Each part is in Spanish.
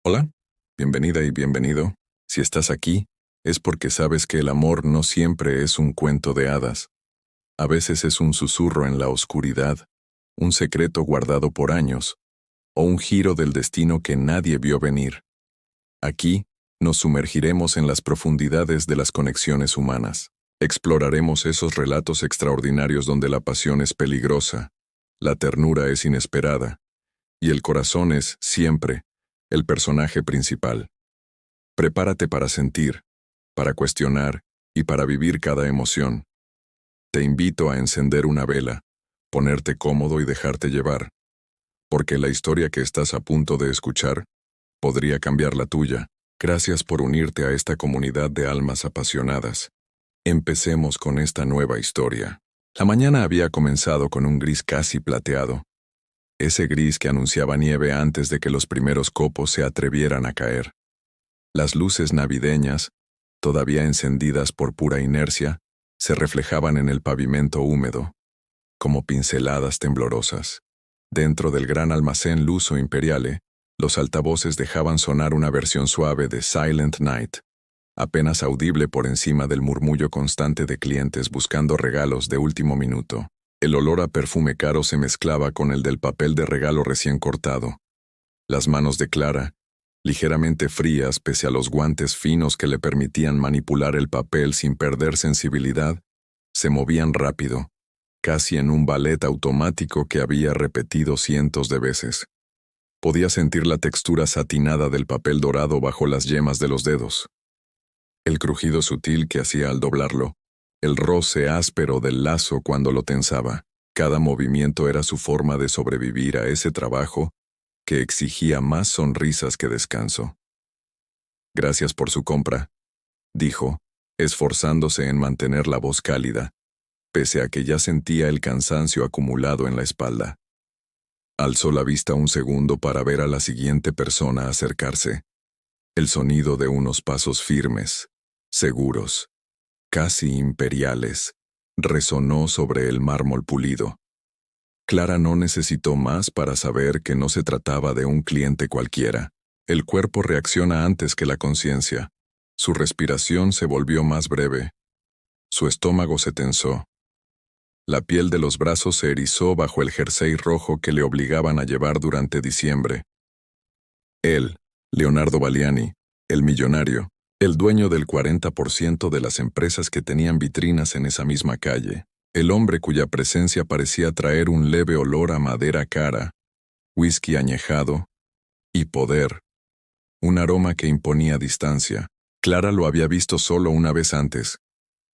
Hola, bienvenida y bienvenido. Si estás aquí, es porque sabes que el amor no siempre es un cuento de hadas. A veces es un susurro en la oscuridad, un secreto guardado por años, o un giro del destino que nadie vio venir. Aquí, nos sumergiremos en las profundidades de las conexiones humanas. Exploraremos esos relatos extraordinarios donde la pasión es peligrosa, la ternura es inesperada, y el corazón es, siempre, el personaje principal. Prepárate para sentir, para cuestionar y para vivir cada emoción. Te invito a encender una vela, ponerte cómodo y dejarte llevar, porque la historia que estás a punto de escuchar podría cambiar la tuya. Gracias por unirte a esta comunidad de almas apasionadas. Empecemos con esta nueva historia. La mañana había comenzado con un gris casi plateado, ese gris que anunciaba nieve antes de que los primeros copos se atrevieran a caer. Las luces navideñas, todavía encendidas por pura inercia, se reflejaban en el pavimento húmedo, como pinceladas temblorosas. Dentro del gran almacén Luso Imperiale, los altavoces dejaban sonar una versión suave de Silent Night, apenas audible por encima del murmullo constante de clientes buscando regalos de último minuto. El olor a perfume caro se mezclaba con el del papel de regalo recién cortado. Las manos de Clara, ligeramente frías pese a los guantes finos que le permitían manipular el papel sin perder sensibilidad, se movían rápido, casi en un ballet automático que había repetido cientos de veces. Podía sentir la textura satinada del papel dorado bajo las yemas de los dedos, el crujido sutil que hacía al doblarlo, el roce áspero del lazo cuando lo tensaba. Cada movimiento era su forma de sobrevivir a ese trabajo que exigía más sonrisas que descanso. Gracias por su compra, dijo, esforzándose en mantener la voz cálida, pese a que ya sentía el cansancio acumulado en la espalda. Alzó la vista un segundo para ver a la siguiente persona acercarse. El sonido de unos pasos firmes, seguros, casi imperiales, resonó sobre el mármol pulido. Clara no necesitó más para saber que no se trataba de un cliente cualquiera. El cuerpo reacciona antes que la conciencia. Su respiración se volvió más breve. Su estómago se tensó. La piel de los brazos se erizó bajo el jersey rojo que le obligaban a llevar durante diciembre. Él, Leonardo Baliani, el millonario, el dueño del 40% de las empresas que tenían vitrinas en esa misma calle. El hombre cuya presencia parecía traer un leve olor a madera cara, whisky añejado y poder. Un aroma que imponía distancia. Clara lo había visto solo una vez antes,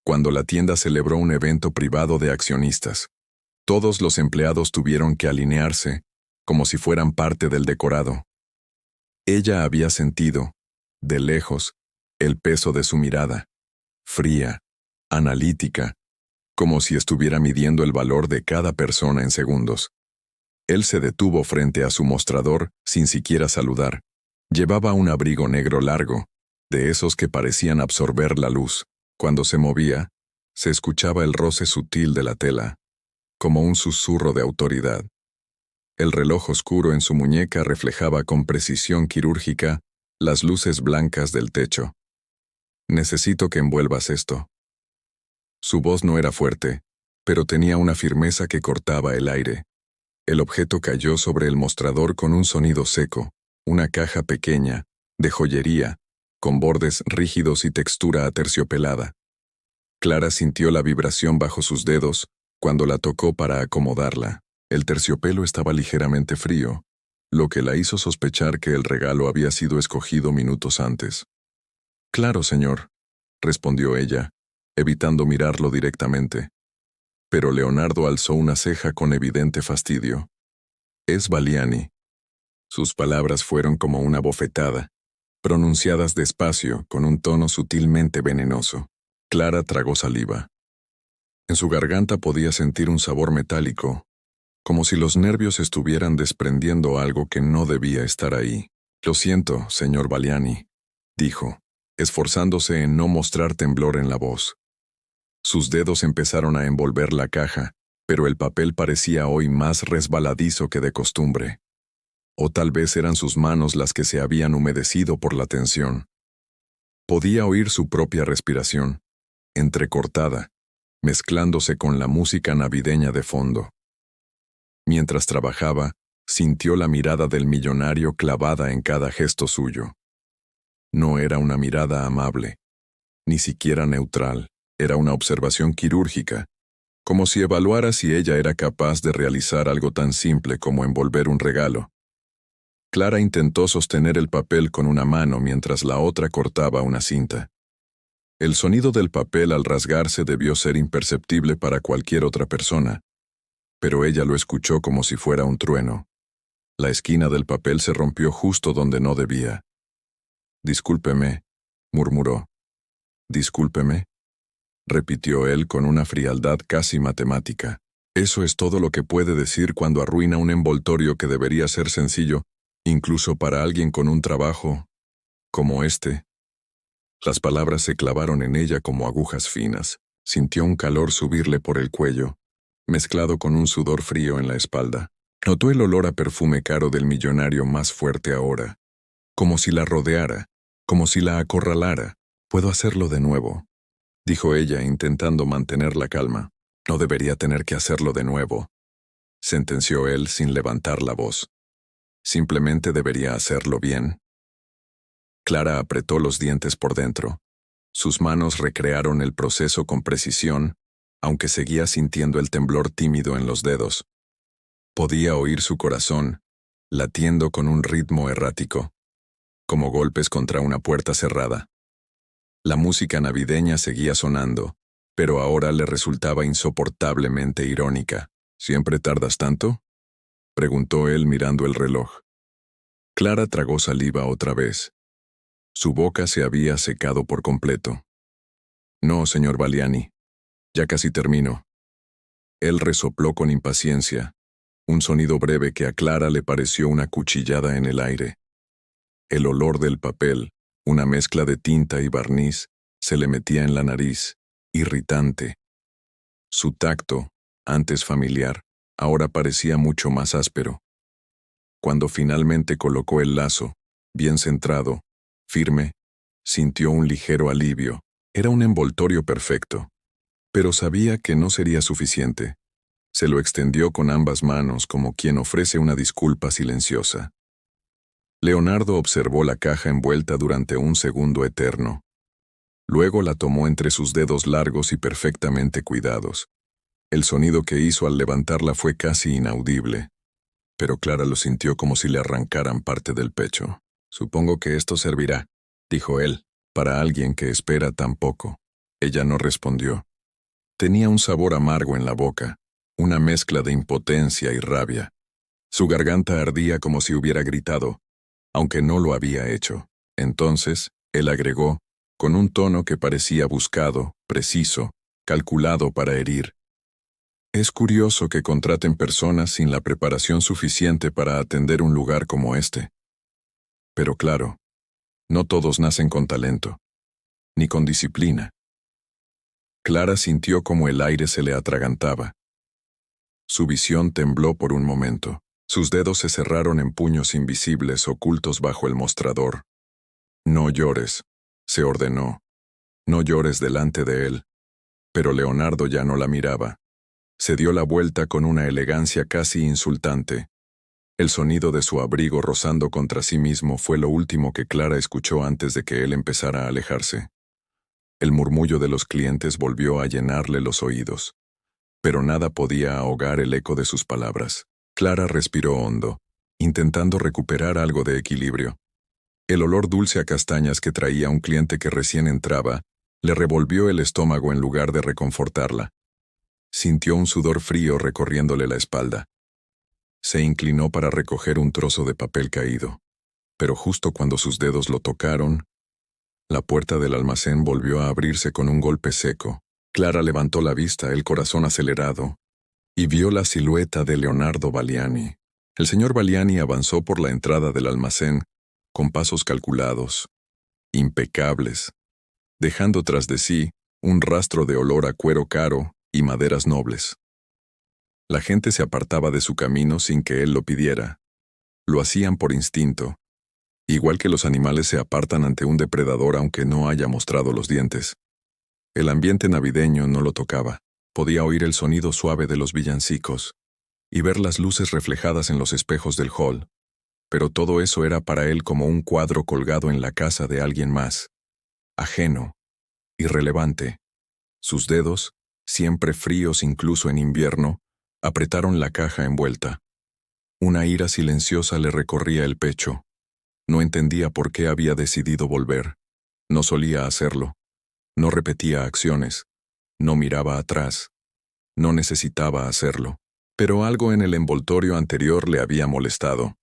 cuando la tienda celebró un evento privado de accionistas. Todos los empleados tuvieron que alinearse, como si fueran parte del decorado. Ella había sentido, de lejos, el peso de su mirada, fría, analítica, como si estuviera midiendo el valor de cada persona en segundos. Él se detuvo frente a su mostrador sin siquiera saludar. Llevaba un abrigo negro largo, de esos que parecían absorber la luz. Cuando se movía, se escuchaba el roce sutil de la tela, como un susurro de autoridad. El reloj oscuro en su muñeca reflejaba con precisión quirúrgica las luces blancas del techo. Necesito que envuelvas esto. Su voz no era fuerte, pero tenía una firmeza que cortaba el aire. El objeto cayó sobre el mostrador con un sonido seco, una caja pequeña, de joyería, con bordes rígidos y textura aterciopelada. Clara sintió la vibración bajo sus dedos cuando la tocó para acomodarla. El terciopelo estaba ligeramente frío, lo que la hizo sospechar que el regalo había sido escogido minutos antes. «Claro, señor», respondió ella, evitando mirarlo directamente. Pero Leonardo alzó una ceja con evidente fastidio. «Es Baliani». Sus palabras fueron como una bofetada, pronunciadas despacio, con un tono sutilmente venenoso. Clara tragó saliva. En su garganta podía sentir un sabor metálico, como si los nervios estuvieran desprendiendo algo que no debía estar ahí. «Lo siento, señor Baliani», dijo, esforzándose en no mostrar temblor en la voz. Sus dedos empezaron a envolver la caja, pero el papel parecía hoy más resbaladizo que de costumbre. O tal vez eran sus manos las que se habían humedecido por la tensión. Podía oír su propia respiración, entrecortada, mezclándose con la música navideña de fondo. Mientras trabajaba, sintió la mirada del millonario clavada en cada gesto suyo. No era una mirada amable, ni siquiera neutral, era una observación quirúrgica, como si evaluara si ella era capaz de realizar algo tan simple como envolver un regalo. Clara intentó sostener el papel con una mano mientras la otra cortaba una cinta. El sonido del papel al rasgarse debió ser imperceptible para cualquier otra persona, pero ella lo escuchó como si fuera un trueno. La esquina del papel se rompió justo donde no debía. «Discúlpeme», murmuró. «Discúlpeme», repitió él con una frialdad casi matemática. Eso es todo lo que puede decir cuando arruina un envoltorio que debería ser sencillo, incluso para alguien con un trabajo como este. Las palabras se clavaron en ella como agujas finas. Sintió un calor subirle por el cuello, mezclado con un sudor frío en la espalda. Notó el olor a perfume caro del millonario más fuerte ahora, como si la rodeara, como si la acorralara. «Puedo hacerlo de nuevo», dijo ella intentando mantener la calma. «No debería tener que hacerlo de nuevo», sentenció él sin levantar la voz. «Simplemente debería hacerlo bien». Clara apretó los dientes por dentro. Sus manos recrearon el proceso con precisión, aunque seguía sintiendo el temblor tímido en los dedos. Podía oír su corazón, latiendo con un ritmo errático, como golpes contra una puerta cerrada. La música navideña seguía sonando, pero ahora le resultaba insoportablemente irónica. «¿Siempre tardas tanto?», preguntó él mirando el reloj. Clara tragó saliva otra vez. Su boca se había secado por completo. «No, señor Valiani. Ya casi termino». Él resopló con impaciencia, un sonido breve que a Clara le pareció una cuchillada en el aire. El olor del papel, una mezcla de tinta y barniz, se le metía en la nariz, irritante. Su tacto, antes familiar, ahora parecía mucho más áspero. Cuando finalmente colocó el lazo, bien centrado, firme, sintió un ligero alivio. Era un envoltorio perfecto. Pero sabía que no sería suficiente. Se lo extendió con ambas manos como quien ofrece una disculpa silenciosa. Leonardo observó la caja envuelta durante un segundo eterno. Luego la tomó entre sus dedos largos y perfectamente cuidados. El sonido que hizo al levantarla fue casi inaudible, pero Clara lo sintió como si le arrancaran parte del pecho. «Supongo que esto servirá», dijo él, «para alguien que espera tan poco». Ella no respondió. Tenía un sabor amargo en la boca, una mezcla de impotencia y rabia. Su garganta ardía como si hubiera gritado, aunque no lo había hecho. Entonces, él agregó, con un tono que parecía buscado, preciso, calculado para herir: «Es curioso que contraten personas sin la preparación suficiente para atender un lugar como este. Pero claro, no todos nacen con talento, ni con disciplina». Clara sintió como el aire se le atragantaba. Su visión tembló por un momento. Sus dedos se cerraron en puños invisibles ocultos bajo el mostrador. «No llores», se ordenó. «No llores delante de él». Pero Leonardo ya no la miraba. Se dio la vuelta con una elegancia casi insultante. El sonido de su abrigo rozando contra sí mismo fue lo último que Clara escuchó antes de que él empezara a alejarse. El murmullo de los clientes volvió a llenarle los oídos, pero nada podía ahogar el eco de sus palabras. Clara respiró hondo, intentando recuperar algo de equilibrio. El olor dulce a castañas que traía un cliente que recién entraba le revolvió el estómago en lugar de reconfortarla. Sintió un sudor frío recorriéndole la espalda. Se inclinó para recoger un trozo de papel caído, pero justo cuando sus dedos lo tocaron, la puerta del almacén volvió a abrirse con un golpe seco. Clara levantó la vista, el corazón acelerado, y vio la silueta de Leonardo Valiani. El señor Valiani avanzó por la entrada del almacén, con pasos calculados, impecables, dejando tras de sí un rastro de olor a cuero caro y maderas nobles. La gente se apartaba de su camino sin que él lo pidiera. Lo hacían por instinto. Igual que los animales se apartan ante un depredador aunque no haya mostrado los dientes. El ambiente navideño no lo tocaba. Podía oír el sonido suave de los villancicos y ver las luces reflejadas en los espejos del hall. Pero todo eso era para él como un cuadro colgado en la casa de alguien más. Ajeno. Irrelevante. Sus dedos, siempre fríos incluso en invierno, apretaron la caja envuelta. Una ira silenciosa le recorría el pecho. No entendía por qué había decidido volver. No solía hacerlo. No repetía acciones. No miraba atrás. No necesitaba hacerlo. Pero algo en el envoltorio anterior le había molestado.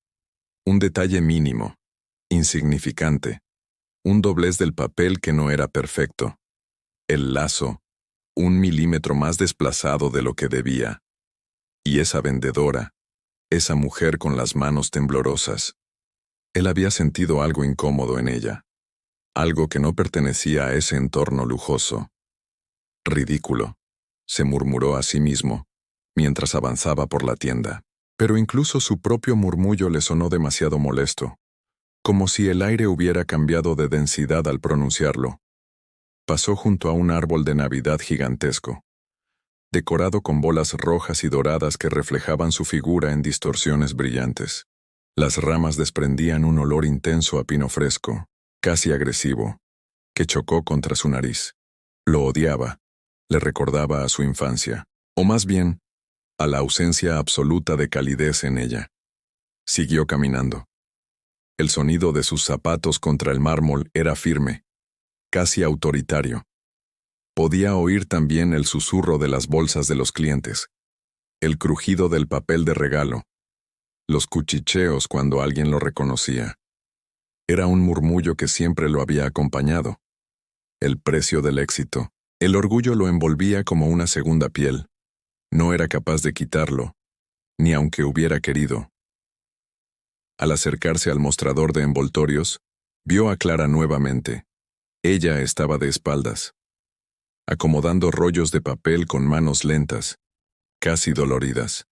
Un detalle mínimo, insignificante. Un doblez del papel que no era perfecto. El lazo, 1 milímetro más desplazado de lo que debía. Y esa vendedora, esa mujer con las manos temblorosas. Él había sentido algo incómodo en ella. Algo que no pertenecía a ese entorno lujoso. Ridículo, se murmuró a sí mismo, mientras avanzaba por la tienda. Pero incluso su propio murmullo le sonó demasiado molesto, como si el aire hubiera cambiado de densidad al pronunciarlo. Pasó junto a un árbol de Navidad gigantesco, decorado con bolas rojas y doradas que reflejaban su figura en distorsiones brillantes. Las ramas desprendían un olor intenso a pino fresco, casi agresivo, que chocó contra su nariz. Lo odiaba, le recordaba a su infancia, o más bien, a la ausencia absoluta de calidez en ella. Siguió caminando. El sonido de sus zapatos contra el mármol era firme, casi autoritario. Podía oír también el susurro de las bolsas de los clientes, el crujido del papel de regalo, los cuchicheos cuando alguien lo reconocía. Era un murmullo que siempre lo había acompañado. El precio del éxito. El orgullo lo envolvía como una segunda piel. No era capaz de quitarlo, ni aunque hubiera querido. Al acercarse al mostrador de envoltorios, vio a Clara nuevamente. Ella estaba de espaldas, acomodando rollos de papel con manos lentas, casi doloridas.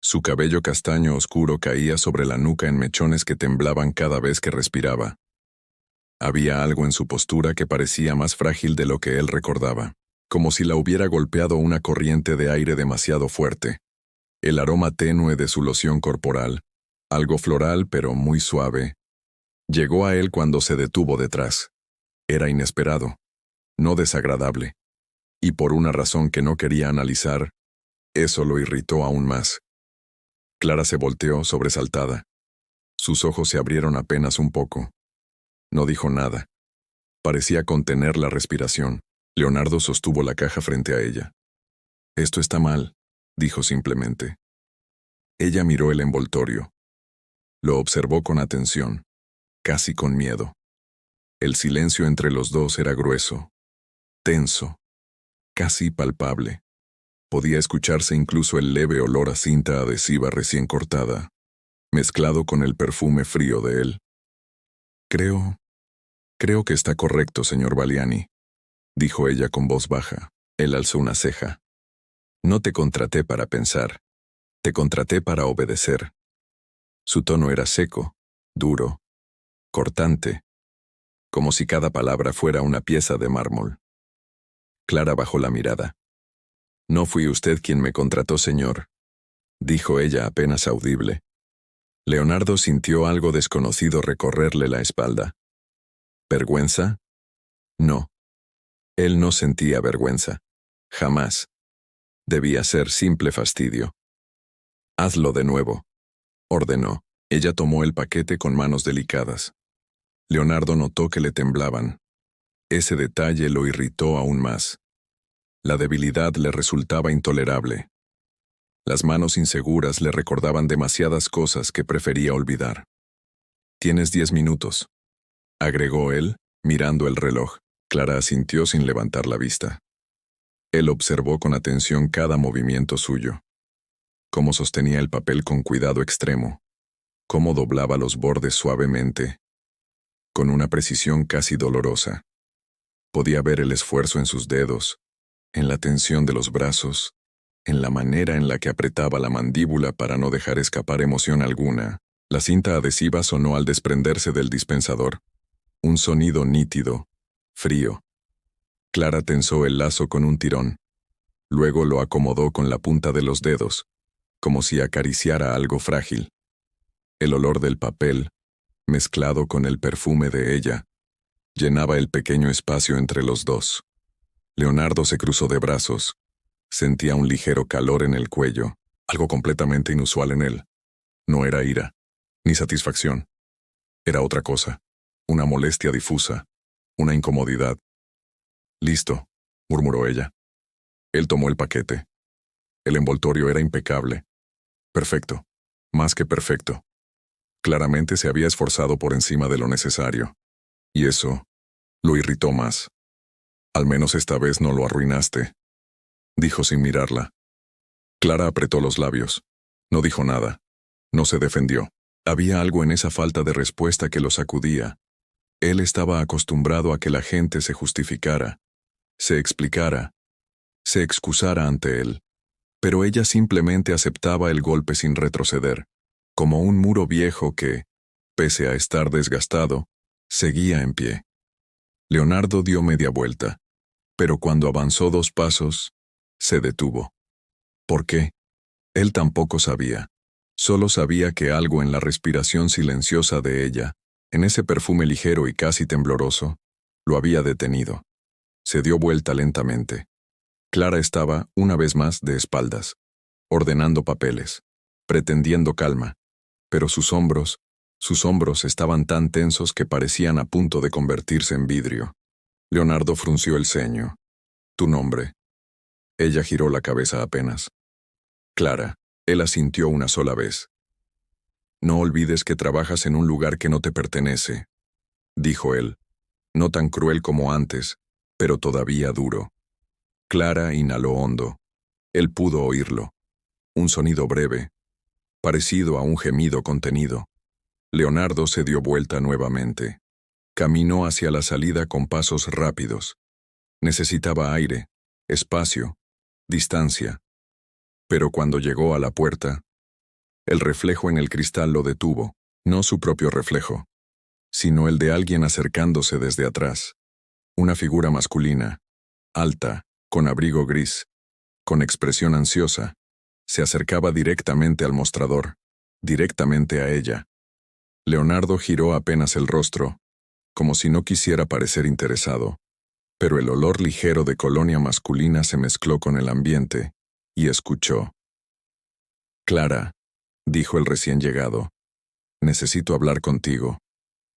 Su cabello castaño oscuro caía sobre la nuca en mechones que temblaban cada vez que respiraba. Había algo en su postura que parecía más frágil de lo que él recordaba, como si la hubiera golpeado una corriente de aire demasiado fuerte. El aroma tenue de su loción corporal, algo floral pero muy suave, llegó a él cuando se detuvo detrás. Era inesperado, no desagradable, y por una razón que no quería analizar, eso lo irritó aún más. Clara se volteó sobresaltada. Sus ojos se abrieron apenas un poco. No dijo nada. Parecía contener la respiración. Leonardo sostuvo la caja frente a ella. «Esto está mal», dijo simplemente. Ella miró el envoltorio. Lo observó con atención, casi con miedo. El silencio entre los dos era grueso, tenso, casi palpable. Podía escucharse incluso el leve olor a cinta adhesiva recién cortada, mezclado con el perfume frío de él. Creo que está correcto, señor Valiani», dijo ella con voz baja. Él alzó una ceja. «No te contraté para pensar. Te contraté para obedecer». Su tono era seco, duro, cortante, como si cada palabra fuera una pieza de mármol. Clara bajó la mirada. «No fui usted quien me contrató, señor», dijo ella apenas audible. Leonardo sintió algo desconocido recorrerle la espalda. ¿Vergüenza? No. Él no sentía vergüenza. Jamás. Debía ser simple fastidio. «Hazlo de nuevo», ordenó. Ella tomó el paquete con manos delicadas. Leonardo notó que le temblaban. Ese detalle lo irritó aún más. La debilidad le resultaba intolerable. Las manos inseguras le recordaban demasiadas cosas que prefería olvidar. «Tienes 10 minutos», agregó él, mirando el reloj. Clara asintió sin levantar la vista. Él observó con atención cada movimiento suyo. Cómo sostenía el papel con cuidado extremo. Cómo doblaba los bordes suavemente, con una precisión casi dolorosa. Podía ver el esfuerzo en sus dedos, en la tensión de los brazos, en la manera en la que apretaba la mandíbula para no dejar escapar emoción alguna. La cinta adhesiva sonó al desprenderse del dispensador. Un sonido nítido, frío. Clara tensó el lazo con un tirón. Luego lo acomodó con la punta de los dedos, como si acariciara algo frágil. El olor del papel, mezclado con el perfume de ella, llenaba el pequeño espacio entre los dos. Leonardo se cruzó de brazos. Sentía un ligero calor en el cuello, algo completamente inusual en él. No era ira, ni satisfacción. Era otra cosa, una molestia difusa, una incomodidad. «Listo», murmuró ella. Él tomó el paquete. El envoltorio era impecable. Perfecto, más que perfecto. Claramente se había esforzado por encima de lo necesario. Y eso lo irritó más. «Al menos esta vez no lo arruinaste», dijo sin mirarla. Clara apretó los labios. No dijo nada. No se defendió. Había algo en esa falta de respuesta que lo sacudía. Él estaba acostumbrado a que la gente se justificara, se explicara, se excusara ante él. Pero ella simplemente aceptaba el golpe sin retroceder, como un muro viejo que, pese a estar desgastado, seguía en pie. Leonardo dio media vuelta, pero cuando avanzó 2 pasos, se detuvo. ¿Por qué? Él tampoco sabía. Solo sabía que algo en la respiración silenciosa de ella, en ese perfume ligero y casi tembloroso, lo había detenido. Se dio vuelta lentamente. Clara estaba, una vez más, de espaldas, ordenando papeles, pretendiendo calma, pero sus hombros estaban tan tensos que parecían a punto de convertirse en vidrio. Leonardo frunció el ceño. «¿Tu nombre?» Ella giró la cabeza apenas. «Clara», él asintió una sola vez. «No olvides que trabajas en un lugar que no te pertenece», dijo él, no tan cruel como antes, pero todavía duro. Clara inhaló hondo. Él pudo oírlo. Un sonido breve, parecido a un gemido contenido. Leonardo se dio vuelta nuevamente. Caminó hacia la salida con pasos rápidos. Necesitaba aire, espacio, distancia. Pero cuando llegó a la puerta, el reflejo en el cristal lo detuvo, no su propio reflejo, sino el de alguien acercándose desde atrás. Una figura masculina, alta, con abrigo gris, con expresión ansiosa, se acercaba directamente al mostrador, directamente a ella. Leonardo giró apenas el rostro, como si no quisiera parecer interesado, pero el olor ligero de colonia masculina se mezcló con el ambiente, y escuchó. «Clara», dijo el recién llegado, «necesito hablar contigo».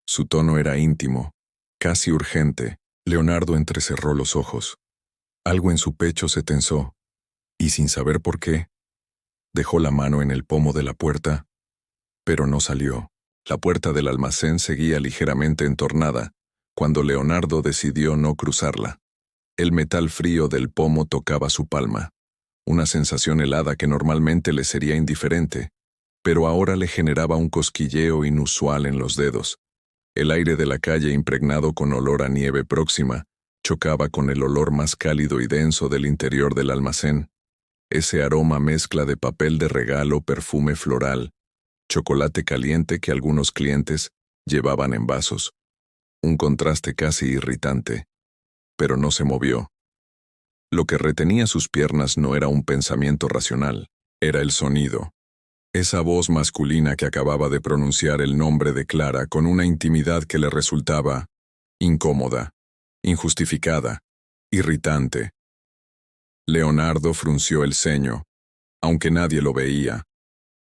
Su tono era íntimo, casi urgente. Leonardo entrecerró los ojos. Algo en su pecho se tensó, y sin saber por qué, dejó la mano en el pomo de la puerta, pero no salió. La puerta del almacén seguía ligeramente entornada, cuando Leonardo decidió no cruzarla. El metal frío del pomo tocaba su palma, una sensación helada que normalmente le sería indiferente, pero ahora le generaba un cosquilleo inusual en los dedos. El aire de la calle impregnado con olor a nieve próxima chocaba con el olor más cálido y denso del interior del almacén. Ese aroma mezcla de papel de regalo, perfume floral, chocolate caliente que algunos clientes llevaban en vasos. Un contraste casi irritante. Pero no se movió. Lo que retenía sus piernas no era un pensamiento racional, era el sonido. Esa voz masculina que acababa de pronunciar el nombre de Clara con una intimidad que le resultaba incómoda, injustificada, irritante. Leonardo frunció el ceño, aunque nadie lo veía.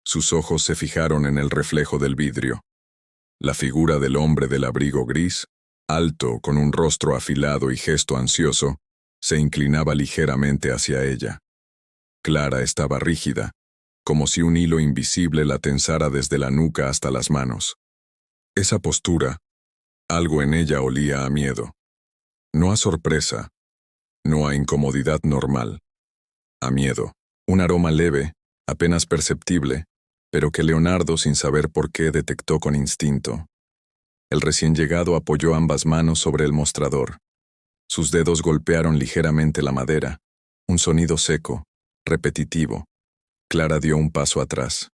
Sus ojos se fijaron en el reflejo del vidrio. La figura del hombre del abrigo gris, alto, con un rostro afilado y gesto ansioso, se inclinaba ligeramente hacia ella. Clara estaba rígida, como si un hilo invisible la tensara desde la nuca hasta las manos. Esa postura, algo en ella olía a miedo. No a sorpresa, no a incomodidad normal. A miedo. Un aroma leve, apenas perceptible, pero que Leonardo, sin saber por qué, detectó con instinto. El recién llegado apoyó ambas manos sobre el mostrador. Sus dedos golpearon ligeramente la madera, un sonido seco, repetitivo. Clara dio un paso atrás.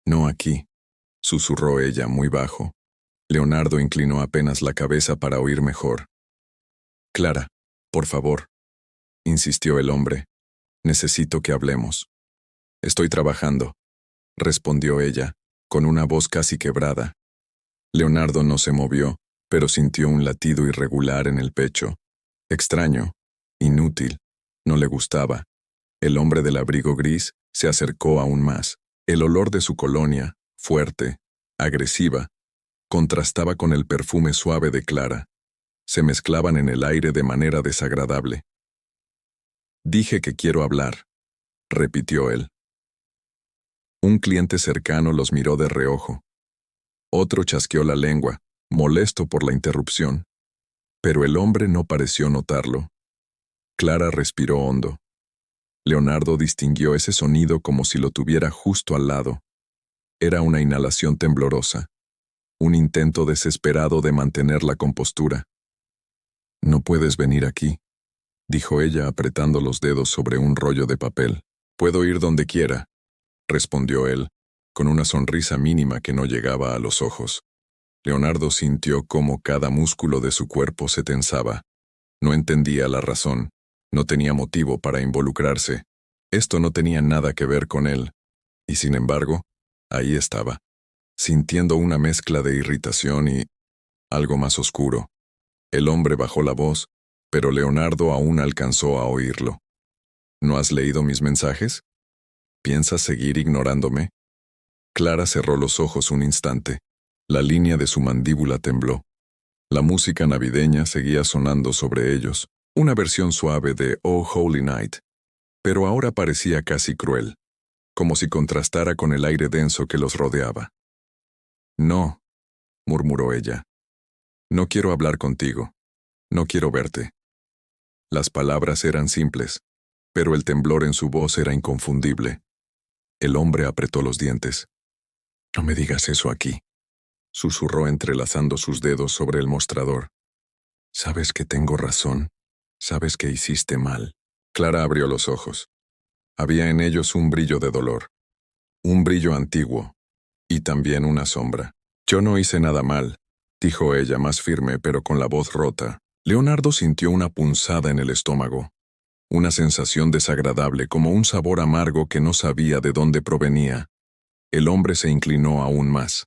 «No aquí», susurró ella muy bajo. Leonardo inclinó apenas la cabeza para oír mejor. Clara, por favor, insistió el hombre. Necesito que hablemos. Estoy trabajando, respondió ella, con una voz casi quebrada. Leonardo no se movió, pero sintió un latido irregular en el pecho. Extraño, inútil, no le gustaba. El hombre del abrigo gris se acercó aún más. El olor de su colonia, fuerte, agresiva, contrastaba con el perfume suave de Clara. Se mezclaban en el aire de manera desagradable. Dije que quiero hablar, repitió él. Un cliente cercano los miró de reojo. Otro chasqueó la lengua, molesto por la interrupción. Pero el hombre no pareció notarlo. Clara respiró hondo. Leonardo distinguió ese sonido como si lo tuviera justo al lado. Era una inhalación temblorosa, un intento desesperado de mantener la compostura. No puedes venir aquí, dijo ella apretando los dedos sobre un rollo de papel. Puedo ir donde quiera, respondió él, con una sonrisa mínima que no llegaba a los ojos. Leonardo sintió cómo cada músculo de su cuerpo se tensaba. No entendía la razón, no tenía motivo para involucrarse. Esto no tenía nada que ver con él. Y sin embargo, ahí estaba, sintiendo una mezcla de irritación y algo más oscuro. El hombre bajó la voz, pero Leonardo aún alcanzó a oírlo. ¿No has leído mis mensajes? ¿Piensas seguir ignorándome? Clara cerró los ojos un instante. La línea de su mandíbula tembló. La música navideña seguía sonando sobre ellos, una versión suave de Oh Holy Night, pero ahora parecía casi cruel, como si contrastara con el aire denso que los rodeaba. No, murmuró ella. No quiero hablar contigo. No quiero verte. Las palabras eran simples, pero el temblor en su voz era inconfundible. El hombre apretó los dientes. No me digas eso aquí, susurró entrelazando sus dedos sobre el mostrador. Sabes que tengo razón. Sabes que hiciste mal. Clara abrió los ojos. Había en ellos un brillo de dolor. Un brillo antiguo. Y también una sombra. Yo no hice nada mal, dijo ella más firme pero con la voz rota. Leonardo sintió una punzada en el estómago. Una sensación desagradable como un sabor amargo que no sabía de dónde provenía. El hombre se inclinó aún más.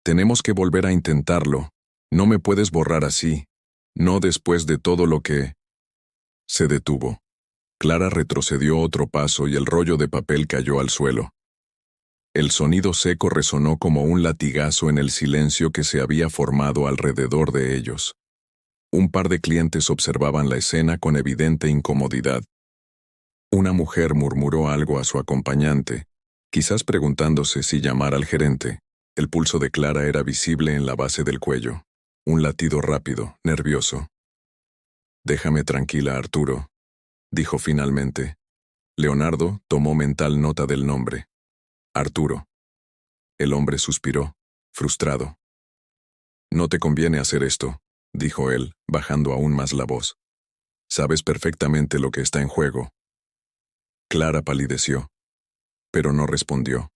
Tenemos que volver a intentarlo. No me puedes borrar así. No después de todo lo que... Se detuvo. Clara retrocedió otro paso y el rollo de papel cayó al suelo. El sonido seco resonó como un latigazo en el silencio que se había formado alrededor de ellos. Un par de clientes observaban la escena con evidente incomodidad. Una mujer murmuró algo a su acompañante, quizás preguntándose si llamar al gerente. El pulso de Clara era visible en la base del cuello. Un latido rápido, nervioso. Déjame tranquila, Arturo, dijo finalmente. Leonardo tomó mental nota del nombre. Arturo. El hombre suspiró, frustrado. No te conviene hacer esto, dijo él, bajando aún más la voz. Sabes perfectamente lo que está en juego. Clara palideció, pero no respondió.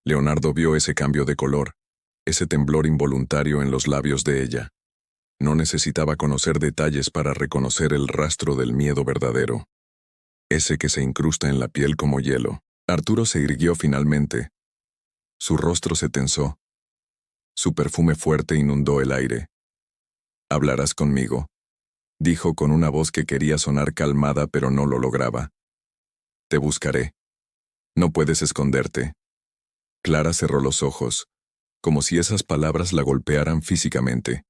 Leonardo vio ese cambio de color, ese temblor involuntario en los labios de ella. No necesitaba conocer detalles para reconocer el rastro del miedo verdadero. Ese que se incrusta en la piel como hielo. Arturo se irguió finalmente. Su rostro se tensó. Su perfume fuerte inundó el aire. «Hablarás conmigo», dijo con una voz que quería sonar calmada pero no lo lograba. «Te buscaré. No puedes esconderte». Clara cerró los ojos, como si esas palabras la golpearan físicamente.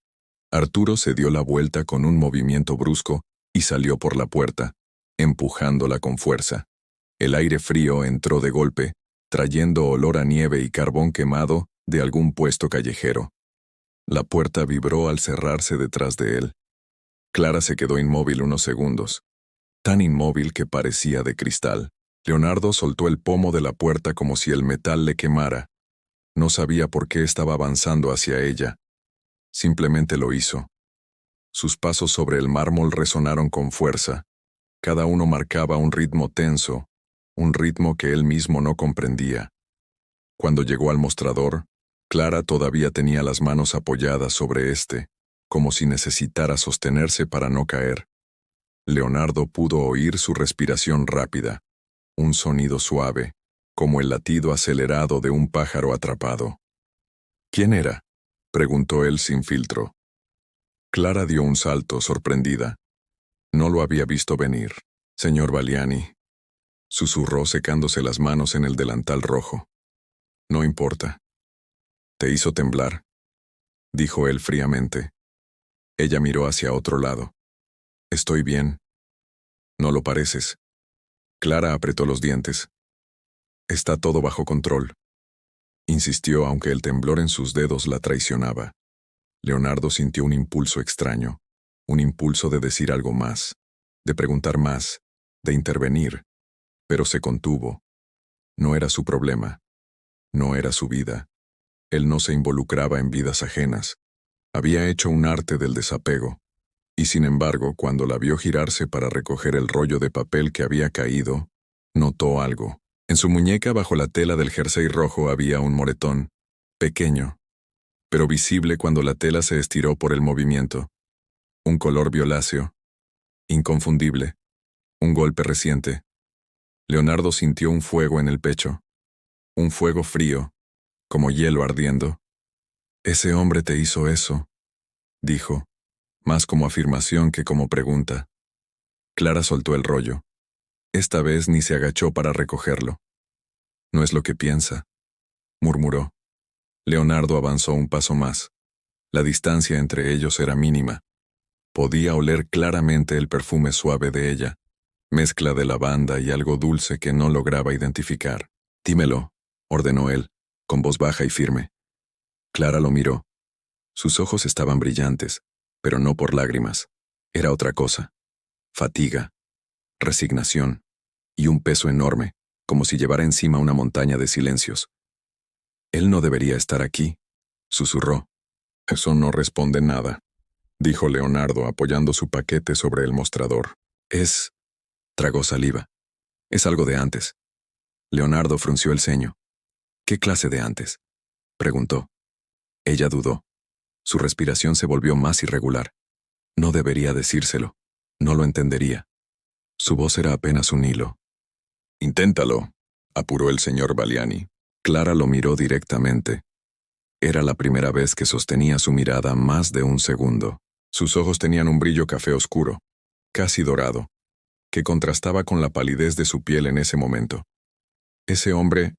Arturo se dio la vuelta con un movimiento brusco y salió por la puerta, empujándola con fuerza. El aire frío entró de golpe, trayendo olor a nieve y carbón quemado de algún puesto callejero. La puerta vibró al cerrarse detrás de él. Clara se quedó inmóvil unos segundos, tan inmóvil que parecía de cristal. Leonardo soltó el pomo de la puerta como si el metal le quemara. No sabía por qué estaba avanzando hacia ella. Simplemente lo hizo. Sus pasos sobre el mármol resonaron con fuerza. Cada uno marcaba un ritmo tenso, un ritmo que él mismo no comprendía. Cuando llegó al mostrador, Clara todavía tenía las manos apoyadas sobre éste, como si necesitara sostenerse para no caer. Leonardo pudo oír su respiración rápida, un sonido suave, como el latido acelerado de un pájaro atrapado. ¿Quién era?, preguntó él sin filtro. Clara dio un salto, sorprendida. No lo había visto venir. Señor Valiani, susurró secándose las manos en el delantal rojo. No importa. ¿Te hizo temblar?, dijo él fríamente. Ella miró hacia otro lado. Estoy bien. No lo pareces. Clara apretó los dientes. Está todo bajo control, insistió aunque el temblor en sus dedos la traicionaba. Leonardo sintió un impulso extraño, un impulso de decir algo más, de preguntar más, de intervenir, pero se contuvo. No era su problema. No era su vida. Él no se involucraba en vidas ajenas. Había hecho un arte del desapego. Y sin embargo, cuando la vio girarse para recoger el rollo de papel que había caído, notó algo. En su muñeca bajo la tela del jersey rojo había un moretón, pequeño, pero visible cuando la tela se estiró por el movimiento. Un color violáceo, inconfundible, un golpe reciente. Leonardo sintió un fuego en el pecho, un fuego frío, como hielo ardiendo. «Ese hombre te hizo eso», dijo, más como afirmación que como pregunta. Clara soltó el rollo. Esta vez ni se agachó para recogerlo. «No es lo que piensa», murmuró. Leonardo avanzó un paso más. La distancia entre ellos era mínima. Podía oler claramente el perfume suave de ella, mezcla de lavanda y algo dulce que no lograba identificar. «Dímelo», ordenó él, con voz baja y firme. Clara lo miró. Sus ojos estaban brillantes, pero no por lágrimas. Era otra cosa. Fatiga, resignación y un peso enorme, como si llevara encima una montaña de silencios. «Él no debería estar aquí», susurró. «Eso no responde nada», dijo Leonardo apoyando su paquete sobre el mostrador. Tragó saliva. «Es algo de antes». Leonardo frunció el ceño. «¿Qué clase de antes?», preguntó. Ella dudó. Su respiración se volvió más irregular. No debería decírselo. No lo entendería. Su voz era apenas un hilo. «Inténtalo», apuró el señor Valiani. Clara lo miró directamente. Era la primera vez que sostenía su mirada más de un segundo. Sus ojos tenían un brillo café oscuro, casi dorado, que contrastaba con la palidez de su piel en ese momento. «Ese hombre»,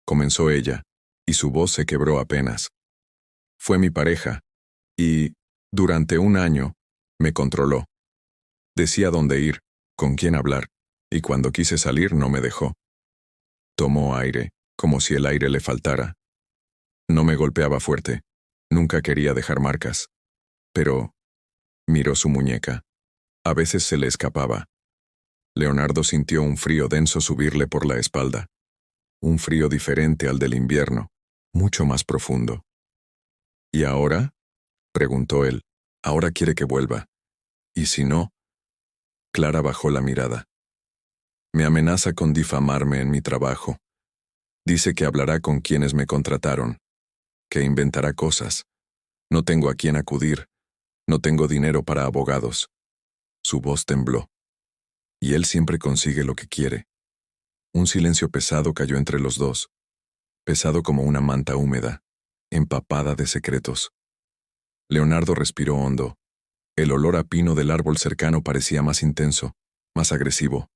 comenzó ella, y su voz se quebró apenas. «Fue mi pareja, y, durante un año, me controló. Decía dónde ir, con quién hablar, y cuando quise salir no me dejó. Tomó aire, como si el aire le faltara. No me golpeaba fuerte, nunca quería dejar marcas. Pero...» miró su muñeca. A veces se le escapaba. Leonardo sintió un frío denso subirle por la espalda. Un frío diferente al del invierno, mucho más profundo. «¿Y ahora?», preguntó él. «Ahora quiere que vuelva. ¿Y si no?». Clara bajó la mirada. «Me amenaza con difamarme en mi trabajo. Dice que hablará con quienes me contrataron, que inventará cosas. No tengo a quién acudir. No tengo dinero para abogados». Su voz tembló. Y él siempre consigue lo que quiere. Un silencio pesado cayó entre los dos, pesado como una manta húmeda, empapada de secretos. Leonardo respiró hondo. El olor a pino del árbol cercano parecía más intenso, más agresivo.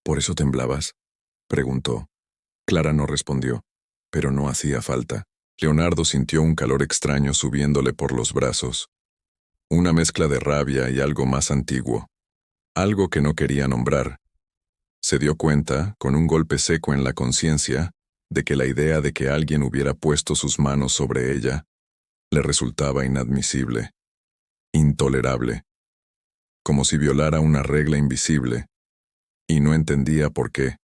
«¿Por eso temblabas?», preguntó. Clara no respondió, pero no hacía falta. Leonardo sintió un calor extraño subiéndole por los brazos. Una mezcla de rabia y algo más antiguo. Algo que no quería nombrar. Se dio cuenta, con un golpe seco en la conciencia, de que la idea de que alguien hubiera puesto sus manos sobre ella le resultaba inadmisible, intolerable, como si violara una regla invisible, y no entendía por qué.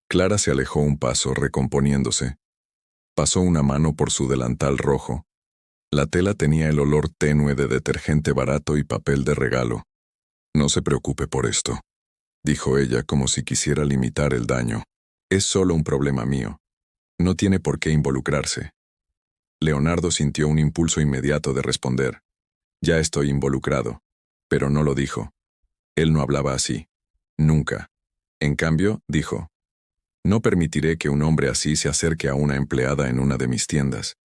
Clara se alejó un paso, recomponiéndose. Pasó una mano por su delantal rojo. La tela tenía el olor tenue de detergente barato y papel de regalo. «No se preocupe por esto», dijo ella como si quisiera limitar el daño. «Es solo un problema mío. No tiene por qué involucrarse. Leonardo sintió un impulso inmediato de responder. Ya estoy involucrado. Pero no lo dijo. Él no hablaba así. Nunca. En cambio, dijo, no permitiré que un hombre así se acerque a una empleada en una de mis tiendas.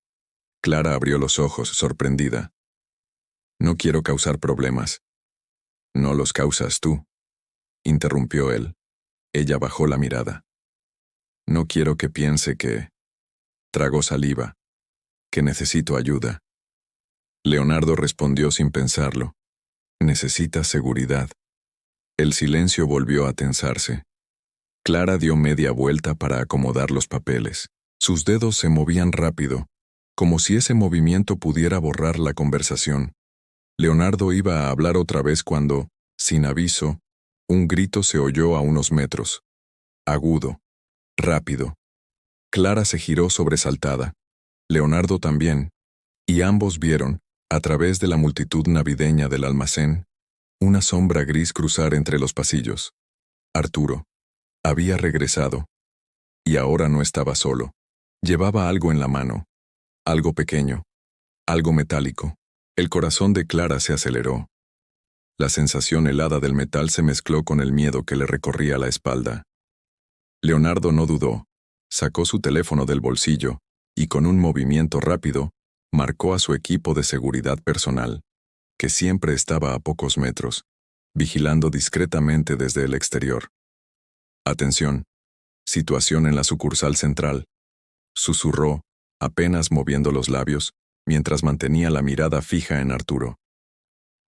Clara abrió los ojos, sorprendida. No quiero causar problemas. No los causas tú, interrumpió él. Ella bajó la mirada. No quiero que piense que... Tragó saliva. Que necesito ayuda. Leonardo respondió sin pensarlo. Necesitas seguridad. El silencio volvió a tensarse. Clara dio media vuelta para acomodar los papeles. Sus dedos se movían rápido, como si ese movimiento pudiera borrar la conversación. Leonardo iba a hablar otra vez cuando, sin aviso, un grito se oyó a unos metros. Agudo. Rápido. Clara se giró sobresaltada. Leonardo también. Y ambos vieron, a través de la multitud navideña del almacén, una sombra gris cruzar entre los pasillos. Arturo. Había regresado. Y ahora no estaba solo. Llevaba algo en la mano. Algo pequeño. Algo metálico. El corazón de Clara se aceleró. La sensación helada del metal se mezcló con el miedo que le recorría la espalda. Leonardo no dudó. Sacó su teléfono del bolsillo y con un movimiento rápido, marcó a su equipo de seguridad personal, que siempre estaba a pocos metros, vigilando discretamente desde el exterior. Atención. Situación en la sucursal central. Susurró, apenas moviendo los labios, mientras mantenía la mirada fija en Arturo.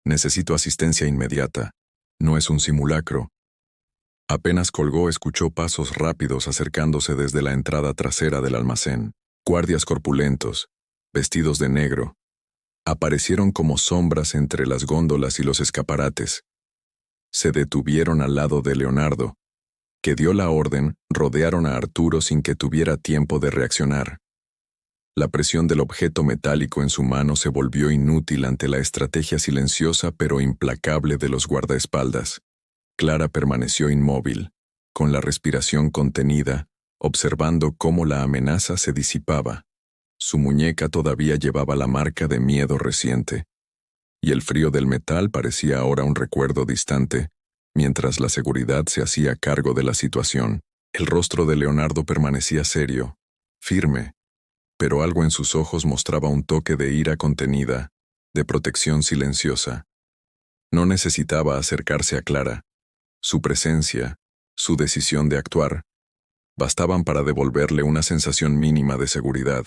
Necesito asistencia inmediata. No es un simulacro. Apenas colgó, escuchó pasos rápidos acercándose desde la entrada trasera del almacén. Guardias corpulentos, vestidos de negro, aparecieron como sombras entre las góndolas y los escaparates. Se detuvieron al lado de Leonardo, que dio la orden, rodearon a Arturo sin que tuviera tiempo de reaccionar. La presión del objeto metálico en su mano se volvió inútil ante la estrategia silenciosa pero implacable de los guardaespaldas. Clara permaneció inmóvil, con la respiración contenida, observando cómo la amenaza se disipaba. Su muñeca todavía llevaba la marca de miedo reciente, y el frío del metal parecía ahora un recuerdo distante, mientras la seguridad se hacía cargo de la situación. El rostro de Leonardo permanecía serio, firme, pero algo en sus ojos mostraba un toque de ira contenida, de protección silenciosa. No necesitaba acercarse a Clara. Su presencia, su decisión de actuar, bastaban para devolverle una sensación mínima de seguridad.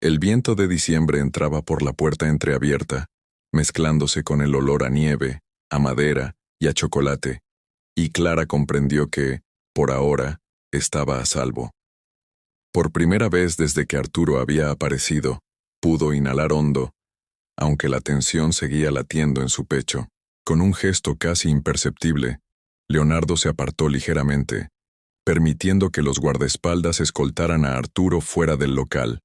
El viento de diciembre entraba por la puerta entreabierta, mezclándose con el olor a nieve, a madera y a chocolate, y Clara comprendió que, por ahora, estaba a salvo. Por primera vez desde que Arturo había aparecido, pudo inhalar hondo, aunque la tensión seguía latiendo en su pecho. Con un gesto casi imperceptible, Leonardo se apartó ligeramente, permitiendo que los guardaespaldas escoltaran a Arturo fuera del local,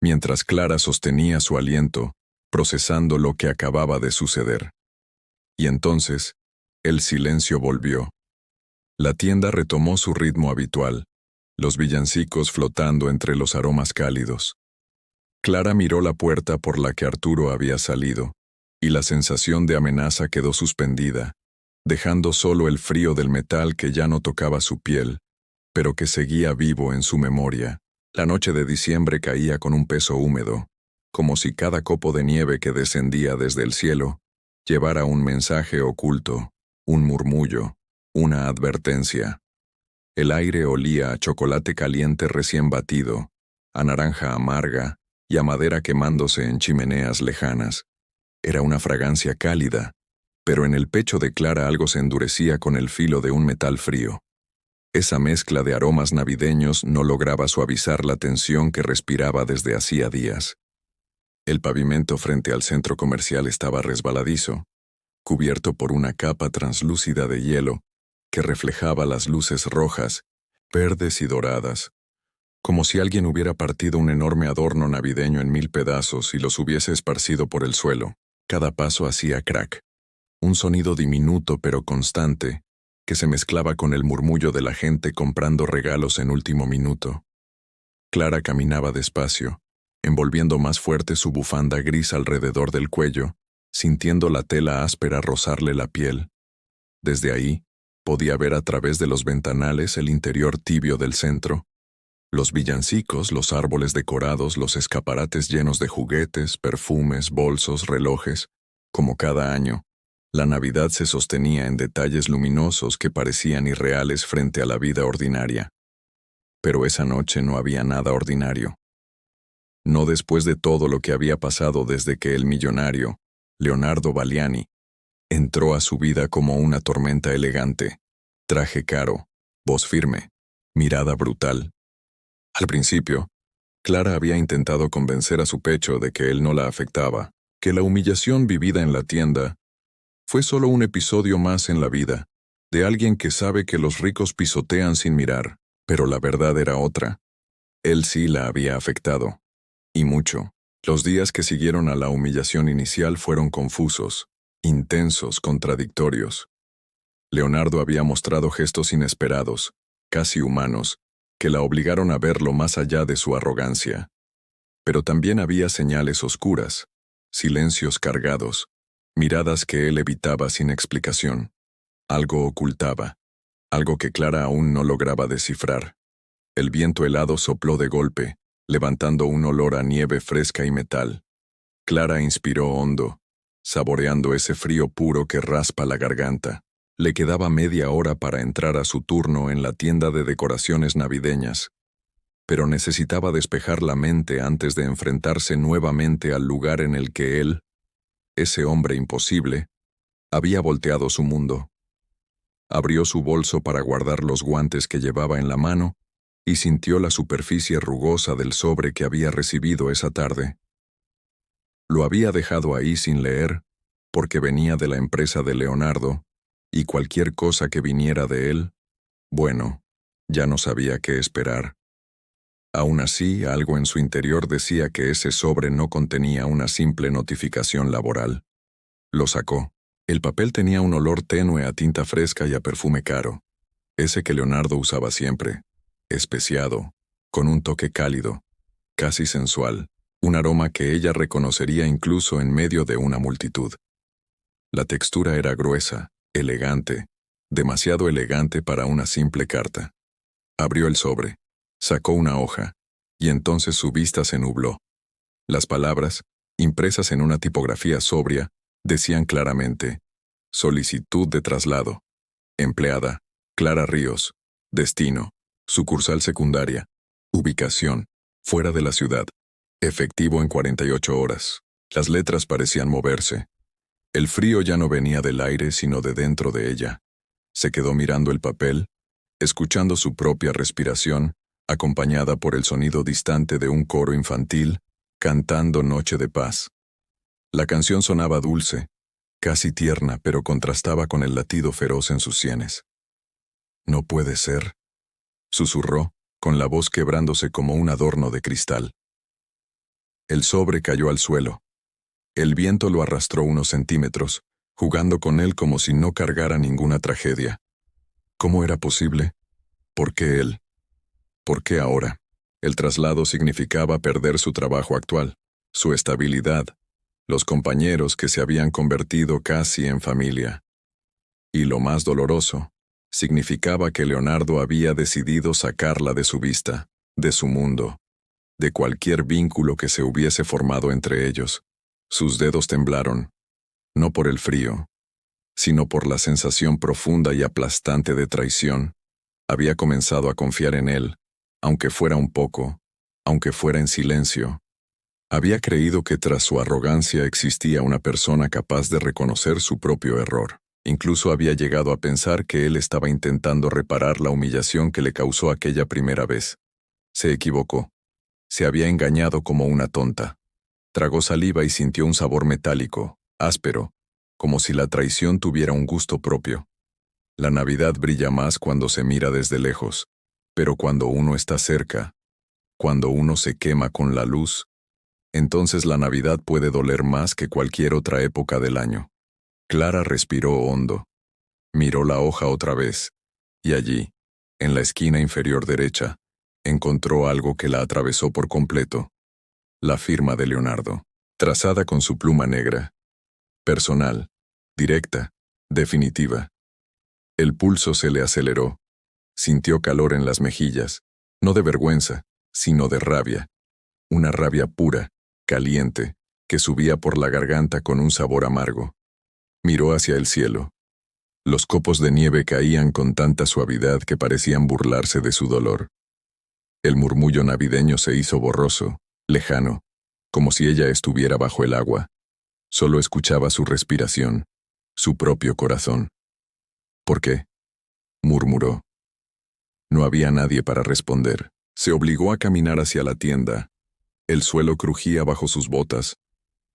mientras Clara sostenía su aliento, procesando lo que acababa de suceder. Y entonces, el silencio volvió. La tienda retomó su ritmo habitual, los villancicos flotando entre los aromas cálidos. Clara miró la puerta por la que Arturo había salido, y la sensación de amenaza quedó suspendida, dejando solo el frío del metal que ya no tocaba su piel, pero que seguía vivo en su memoria. La noche de diciembre caía con un peso húmedo, como si cada copo de nieve que descendía desde el cielo llevara un mensaje oculto, un murmullo, una advertencia. El aire olía a chocolate caliente recién batido, a naranja amarga y a madera quemándose en chimeneas lejanas. Era una fragancia cálida, pero en el pecho de Clara algo se endurecía con el filo de un metal frío. Esa mezcla de aromas navideños no lograba suavizar la tensión que respiraba desde hacía días. El pavimento frente al centro comercial estaba resbaladizo, cubierto por una capa translúcida de hielo que reflejaba las luces rojas, verdes y doradas, como si alguien hubiera partido un enorme adorno navideño en 1000 pedazos y los hubiese esparcido por el suelo. Cada paso hacía crack, un sonido diminuto pero constante, que se mezclaba con el murmullo de la gente comprando regalos en último minuto. Clara caminaba despacio, envolviendo más fuerte su bufanda gris alrededor del cuello, sintiendo la tela áspera rozarle la piel. Desde ahí, podía ver a través de los ventanales el interior tibio del centro. Los villancicos, los árboles decorados, los escaparates llenos de juguetes, perfumes, bolsos, relojes. Como cada año, la Navidad se sostenía en detalles luminosos que parecían irreales frente a la vida ordinaria. Pero esa noche no había nada ordinario. No después de todo lo que había pasado desde que el millonario, Leonardo Valiani, entró a su vida como una tormenta elegante, traje caro, voz firme, mirada brutal. Al principio, Clara había intentado convencer a su pecho de que él no la afectaba, que la humillación vivida en la tienda fue solo un episodio más en la vida, de alguien que sabe que los ricos pisotean sin mirar, pero la verdad era otra. Él sí la había afectado. Y mucho. Los días que siguieron a la humillación inicial fueron confusos, intensos, contradictorios. Leonardo había mostrado gestos inesperados, casi humanos, que la obligaron a verlo más allá de su arrogancia. Pero también había señales oscuras, silencios cargados, miradas que él evitaba sin explicación. Algo ocultaba, algo que Clara aún no lograba descifrar. El viento helado sopló de golpe, levantando un olor a nieve fresca y metal. Clara inspiró hondo, saboreando ese frío puro que raspa la garganta. Le quedaba media hora para entrar a su turno en la tienda de decoraciones navideñas, pero necesitaba despejar la mente antes de enfrentarse nuevamente al lugar en el que él, ese hombre imposible, había volteado su mundo. Abrió su bolso para guardar los guantes que llevaba en la mano y sintió la superficie rugosa del sobre que había recibido esa tarde. Lo había dejado ahí sin leer, porque venía de la empresa de Leonardo, y cualquier cosa que viniera de él, bueno, ya no sabía qué esperar. Aún así, algo en su interior decía que ese sobre no contenía una simple notificación laboral. Lo sacó. El papel tenía un olor tenue a tinta fresca y a perfume caro, ese que Leonardo usaba siempre, especiado, con un toque cálido, casi sensual, un aroma que ella reconocería incluso en medio de una multitud. La textura era gruesa, elegante, demasiado elegante para una simple carta. Abrió el sobre, sacó una hoja, y entonces su vista se nubló. Las palabras, impresas en una tipografía sobria, decían claramente: solicitud de traslado. Empleada, Clara Ríos. Destino, sucursal secundaria. Ubicación, fuera de la ciudad. Efectivo en 48 horas. Las letras parecían moverse. El frío ya no venía del aire sino de dentro de ella. Se quedó mirando el papel, escuchando su propia respiración, acompañada por el sonido distante de un coro infantil, cantando Noche de Paz. La canción sonaba dulce, casi tierna, pero contrastaba con el latido feroz en sus sienes. «No puede ser», susurró, con la voz quebrándose como un adorno de cristal. El sobre cayó al suelo. El viento lo arrastró unos centímetros, jugando con él como si no cargara ninguna tragedia. ¿Cómo era posible? ¿Por qué él? ¿Por qué ahora? El traslado significaba perder su trabajo actual, su estabilidad, los compañeros que se habían convertido casi en familia. Y lo más doloroso, significaba que Leonardo había decidido sacarla de su vista, de su mundo, de cualquier vínculo que se hubiese formado entre ellos. Sus dedos temblaron, no por el frío, sino por la sensación profunda y aplastante de traición. Había comenzado a confiar en él, aunque fuera un poco, aunque fuera en silencio. Había creído que tras su arrogancia existía una persona capaz de reconocer su propio error. Incluso había llegado a pensar que él estaba intentando reparar la humillación que le causó aquella primera vez. Se equivocó. Se había engañado como una tonta. Tragó saliva y sintió un sabor metálico, áspero, como si la traición tuviera un gusto propio. La Navidad brilla más cuando se mira desde lejos, pero cuando uno está cerca, cuando uno se quema con la luz, entonces la Navidad puede doler más que cualquier otra época del año. Clara respiró hondo. Miró la hoja otra vez, y allí, en la esquina inferior derecha, encontró algo que la atravesó por completo. La firma de Leonardo, trazada con su pluma negra. Personal, directa, definitiva. El pulso se le aceleró. Sintió calor en las mejillas, no de vergüenza, sino de rabia. Una rabia pura, caliente, que subía por la garganta con un sabor amargo. Miró hacia el cielo. Los copos de nieve caían con tanta suavidad que parecían burlarse de su dolor. El murmullo navideño se hizo borroso, lejano, como si ella estuviera bajo el agua. Solo escuchaba su respiración, su propio corazón. ¿Por qué?, murmuró. No había nadie para responder. Se obligó a caminar hacia la tienda. El suelo crujía bajo sus botas,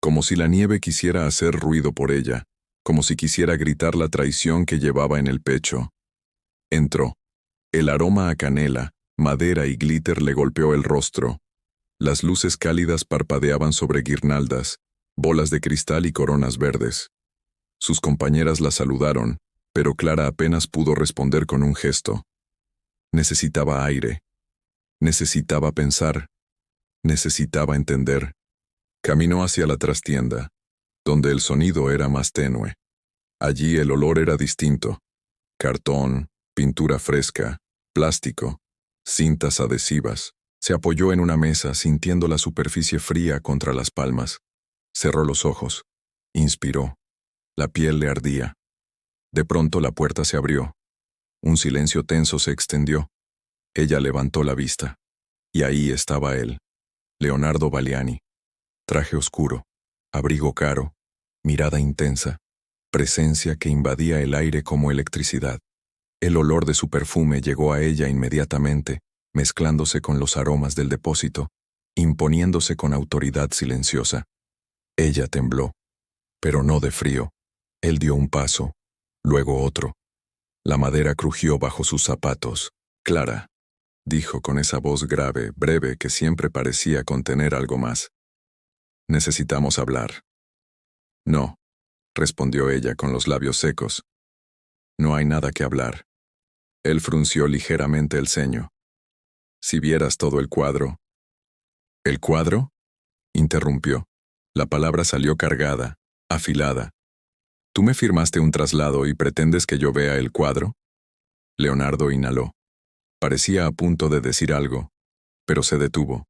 como si la nieve quisiera hacer ruido por ella, como si quisiera gritar la traición que llevaba en el pecho. Entró. El aroma a canela, madera y glitter le golpeó el rostro. Las luces cálidas parpadeaban sobre guirnaldas, bolas de cristal y coronas verdes. Sus compañeras la saludaron, pero Clara apenas pudo responder con un gesto. Necesitaba aire. Necesitaba pensar. Necesitaba entender. Caminó hacia la trastienda, donde el sonido era más tenue. Allí el olor era distinto. Cartón, pintura fresca, plástico, cintas adhesivas. Se apoyó en una mesa sintiendo la superficie fría contra las palmas. Cerró los ojos. Inspiró. La piel le ardía. De pronto la puerta se abrió. Un silencio tenso se extendió. Ella levantó la vista. Y ahí estaba él, Leonardo Valiani. Traje oscuro, abrigo caro, mirada intensa, presencia que invadía el aire como electricidad. El olor de su perfume llegó a ella inmediatamente, mezclándose con los aromas del depósito, imponiéndose con autoridad silenciosa. Ella tembló, pero no de frío. Él dio un paso, luego otro. La madera crujió bajo sus zapatos. Clara, dijo con esa voz grave, breve, que siempre parecía contener algo más. Necesitamos hablar. No, respondió ella con los labios secos. No hay nada que hablar. Él frunció ligeramente el ceño. Si vieras todo el cuadro. ¿El cuadro?, interrumpió. La palabra salió cargada, afilada. ¿Tú me firmaste un traslado y pretendes que yo vea el cuadro? Leonardo inhaló. Parecía a punto de decir algo, pero se detuvo.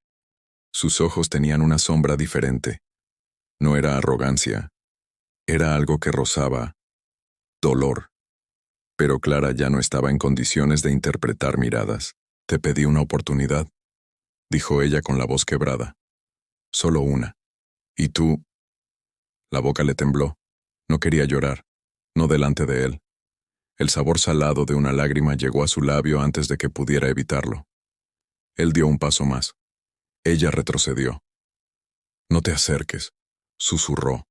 Sus ojos tenían una sombra diferente. No era arrogancia. Era algo que rozaba dolor. Pero Clara ya no estaba en condiciones de interpretar miradas. Te pedí una oportunidad, dijo ella con la voz quebrada. Solo una. ¿Y tú? La boca le tembló. No quería llorar, no delante de él. El sabor salado de una lágrima llegó a su labio antes de que pudiera evitarlo. Él dio un paso más. Ella retrocedió. No te acerques, susurró.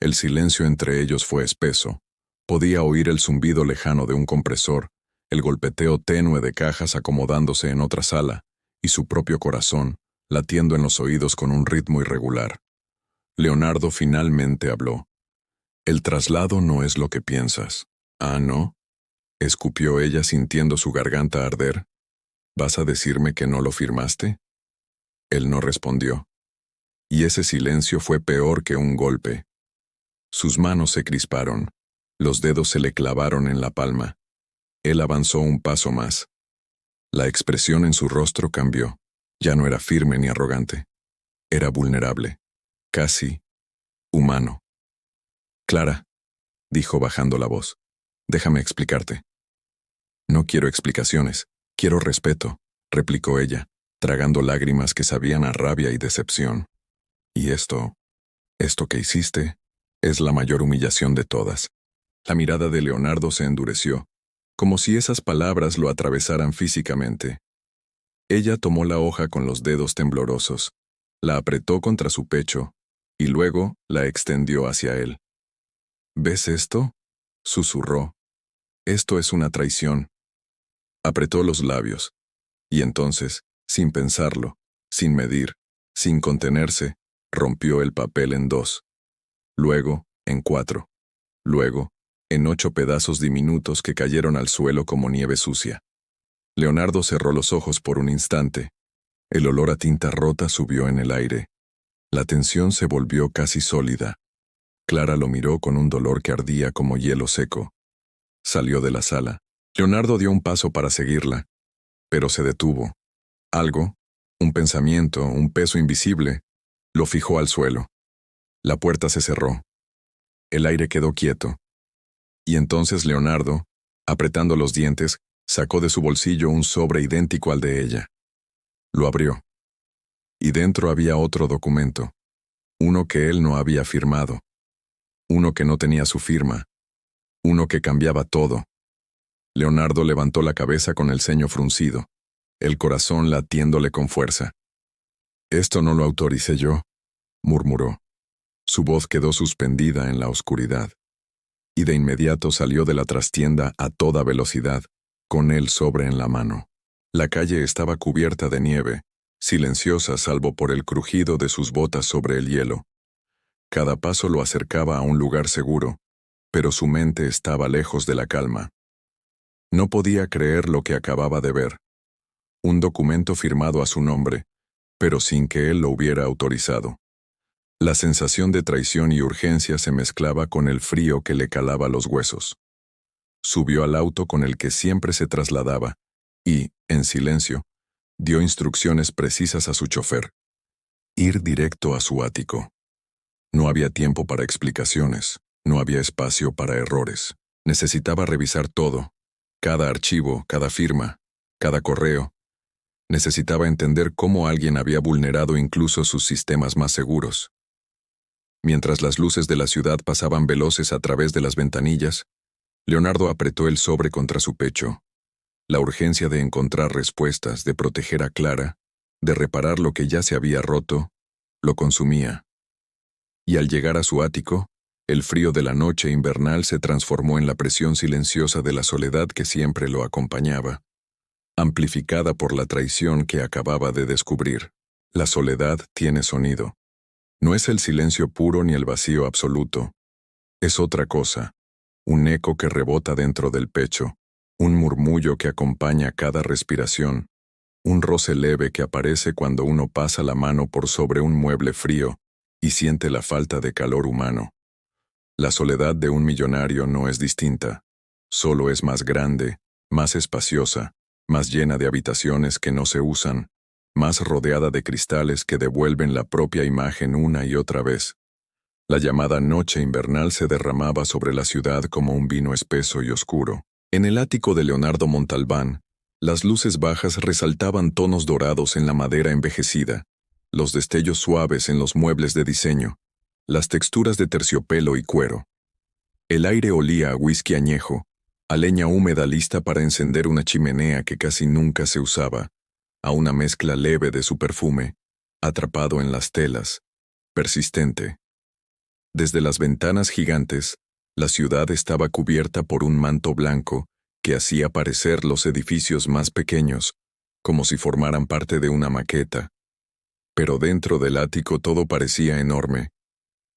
El silencio entre ellos fue espeso. Podía oír el zumbido lejano de un compresor, el golpeteo tenue de cajas acomodándose en otra sala, y su propio corazón, latiendo en los oídos con un ritmo irregular. Leonardo finalmente habló. El traslado no es lo que piensas. ¿Ah, no?, escupió ella sintiendo su garganta arder. ¿Vas a decirme que no lo firmaste? Él no respondió. Y ese silencio fue peor que un golpe. Sus manos se crisparon. Los dedos se le clavaron en la palma. Él avanzó un paso más. La expresión en su rostro cambió. Ya no era firme ni arrogante. Era vulnerable. Casi humano. Clara, dijo bajando la voz. Déjame explicarte. No quiero explicaciones, quiero respeto, replicó ella, tragando lágrimas que sabían a rabia y decepción. Y esto que hiciste, es la mayor humillación de todas. La mirada de Leonardo se endureció, como si esas palabras lo atravesaran físicamente. Ella tomó la hoja con los dedos temblorosos, la apretó contra su pecho, y luego la extendió hacia él. ¿Ves esto?, susurró. Esto es una traición. Apretó los labios, y entonces, sin pensarlo, sin medir, sin contenerse, rompió el papel en 2. Luego, en 4. Luego, en 8 pedazos diminutos que cayeron al suelo como nieve sucia. Leonardo cerró los ojos por un instante. El olor a tinta rota subió en el aire. La tensión se volvió casi sólida. Clara lo miró con un dolor que ardía como hielo seco. Salió de la sala. Leonardo dio un paso para seguirla, pero se detuvo. Algo, un pensamiento, un peso invisible, lo fijó al suelo. La puerta se cerró. El aire quedó quieto. Y entonces Leonardo, apretando los dientes, sacó de su bolsillo un sobre idéntico al de ella. Lo abrió. Y dentro había otro documento. Uno que él no había firmado. Uno que no tenía su firma. Uno que cambiaba todo. Leonardo levantó la cabeza con el ceño fruncido, el corazón latiéndole con fuerza. «Esto no lo autoricé yo», murmuró. Su voz quedó suspendida en la oscuridad. Y de inmediato salió de la trastienda a toda velocidad, con el sobre en la mano. La calle estaba cubierta de nieve, silenciosa salvo por el crujido de sus botas sobre el hielo. Cada paso lo acercaba a un lugar seguro, pero su mente estaba lejos de la calma. No podía creer lo que acababa de ver. Un documento firmado a su nombre, pero sin que él lo hubiera autorizado. La sensación de traición y urgencia se mezclaba con el frío que le calaba los huesos. Subió al auto con el que siempre se trasladaba y, en silencio, dio instrucciones precisas a su chofer. Ir directo a su ático. No había tiempo para explicaciones, no había espacio para errores. Necesitaba revisar todo, cada archivo, cada firma, cada correo. Necesitaba entender cómo alguien había vulnerado incluso sus sistemas más seguros. Mientras las luces de la ciudad pasaban veloces a través de las ventanillas, Leonardo apretó el sobre contra su pecho. La urgencia de encontrar respuestas, de proteger a Clara, de reparar lo que ya se había roto, lo consumía. Y al llegar a su ático, el frío de la noche invernal se transformó en la presión silenciosa de la soledad que siempre lo acompañaba, amplificada por la traición que acababa de descubrir. La soledad tiene sonido. No es el silencio puro ni el vacío absoluto. Es otra cosa, un eco que rebota dentro del pecho, un murmullo que acompaña cada respiración, un roce leve que aparece cuando uno pasa la mano por sobre un mueble frío y siente la falta de calor humano. La soledad de un millonario no es distinta, solo es más grande, más espaciosa, más llena de habitaciones que no se usan, más rodeada de cristales que devuelven la propia imagen una y otra vez. La llamada noche invernal se derramaba sobre la ciudad como un vino espeso y oscuro. En el ático de Leonardo Montalbán, las luces bajas resaltaban tonos dorados en la madera envejecida, los destellos suaves en los muebles de diseño, las texturas de terciopelo y cuero. El aire olía a whisky añejo, a leña húmeda lista para encender una chimenea que casi nunca se usaba, a una mezcla leve de su perfume, atrapado en las telas, persistente. Desde las ventanas gigantes, la ciudad estaba cubierta por un manto blanco que hacía parecer los edificios más pequeños, como si formaran parte de una maqueta. Pero dentro del ático todo parecía enorme,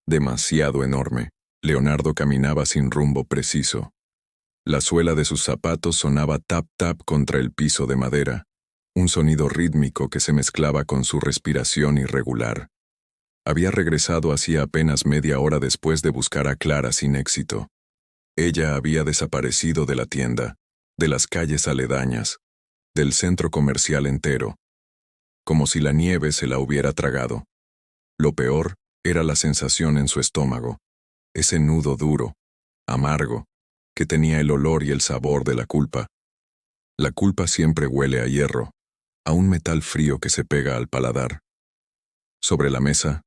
demasiado enorme. Leonardo caminaba sin rumbo preciso. La suela de sus zapatos sonaba tap-tap contra el piso de madera, un sonido rítmico que se mezclaba con su respiración irregular. Había regresado hacía apenas media hora después de buscar a Clara sin éxito. Ella había desaparecido de la tienda, de las calles aledañas, del centro comercial entero, como si la nieve se la hubiera tragado. Lo peor era la sensación en su estómago, ese nudo duro, amargo, que tenía el olor y el sabor de la culpa. La culpa siempre huele a hierro, a un metal frío que se pega al paladar. Sobre la mesa,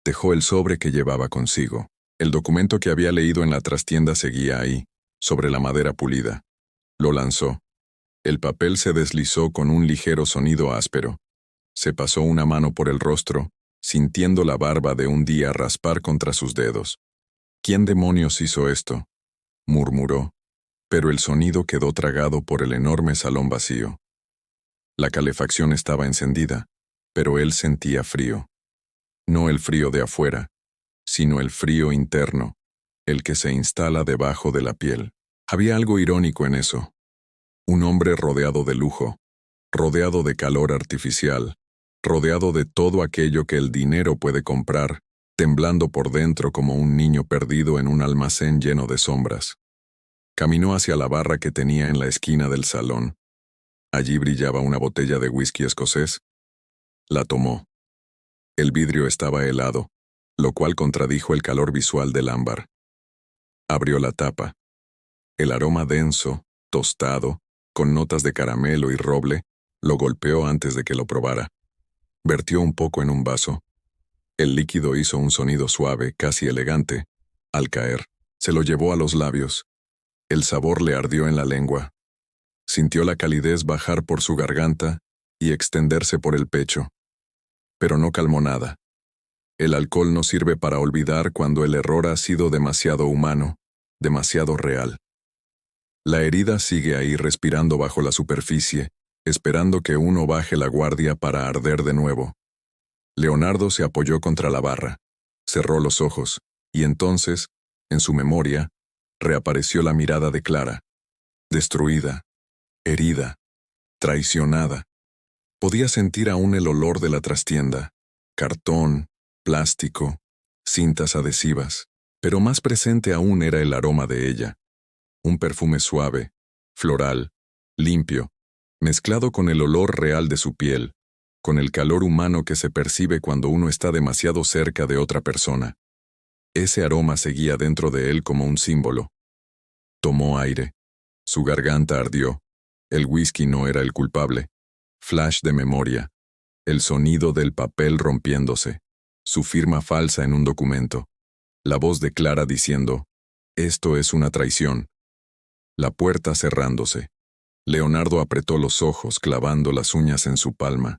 dejó el sobre que llevaba consigo. El documento que había leído en la trastienda seguía ahí, sobre la madera pulida. Lo lanzó. El papel se deslizó con un ligero sonido áspero. Se pasó una mano por el rostro, sintiendo la barba de un día raspar contra sus dedos. ¿Quién demonios hizo esto?, murmuró, pero el sonido quedó tragado por el enorme salón vacío. La calefacción estaba encendida, pero él sentía frío. No el frío de afuera, sino el frío interno, el que se instala debajo de la piel. Había algo irónico en eso. Un hombre rodeado de lujo, rodeado de calor artificial, rodeado de todo aquello que el dinero puede comprar, temblando por dentro como un niño perdido en un almacén lleno de sombras. Caminó hacia la barra que tenía en la esquina del salón. Allí brillaba una botella de whisky escocés. La tomó. El vidrio estaba helado, lo cual contradijo el calor visual del ámbar. Abrió la tapa. El aroma denso, tostado, con notas de caramelo y roble, lo golpeó antes de que lo probara. Vertió un poco en un vaso. El líquido hizo un sonido suave, casi elegante. Al caer, se lo llevó a los labios. El sabor le ardió en la lengua. Sintió la calidez bajar por su garganta y extenderse por el pecho. Pero no calmó nada. El alcohol no sirve para olvidar cuando el error ha sido demasiado humano, demasiado real. La herida sigue ahí respirando bajo la superficie, esperando que uno baje la guardia para arder de nuevo. Leonardo se apoyó contra la barra, cerró los ojos, y entonces, en su memoria, reapareció la mirada de Clara. Destruida, herida, traicionada. Podía sentir aún el olor de la trastienda, cartón, plástico, cintas adhesivas, pero más presente aún era el aroma de ella. Un perfume suave, floral, limpio, mezclado con el olor real de su piel, con el calor humano que se percibe cuando uno está demasiado cerca de otra persona. Ese aroma seguía dentro de él como un símbolo. Tomó aire. Su garganta ardió. El whisky no era el culpable. Flash de memoria. El sonido del papel rompiéndose. Su firma falsa en un documento. La voz de Clara diciendo, «Esto es una traición». La puerta cerrándose. Leonardo apretó los ojos clavando las uñas en su palma.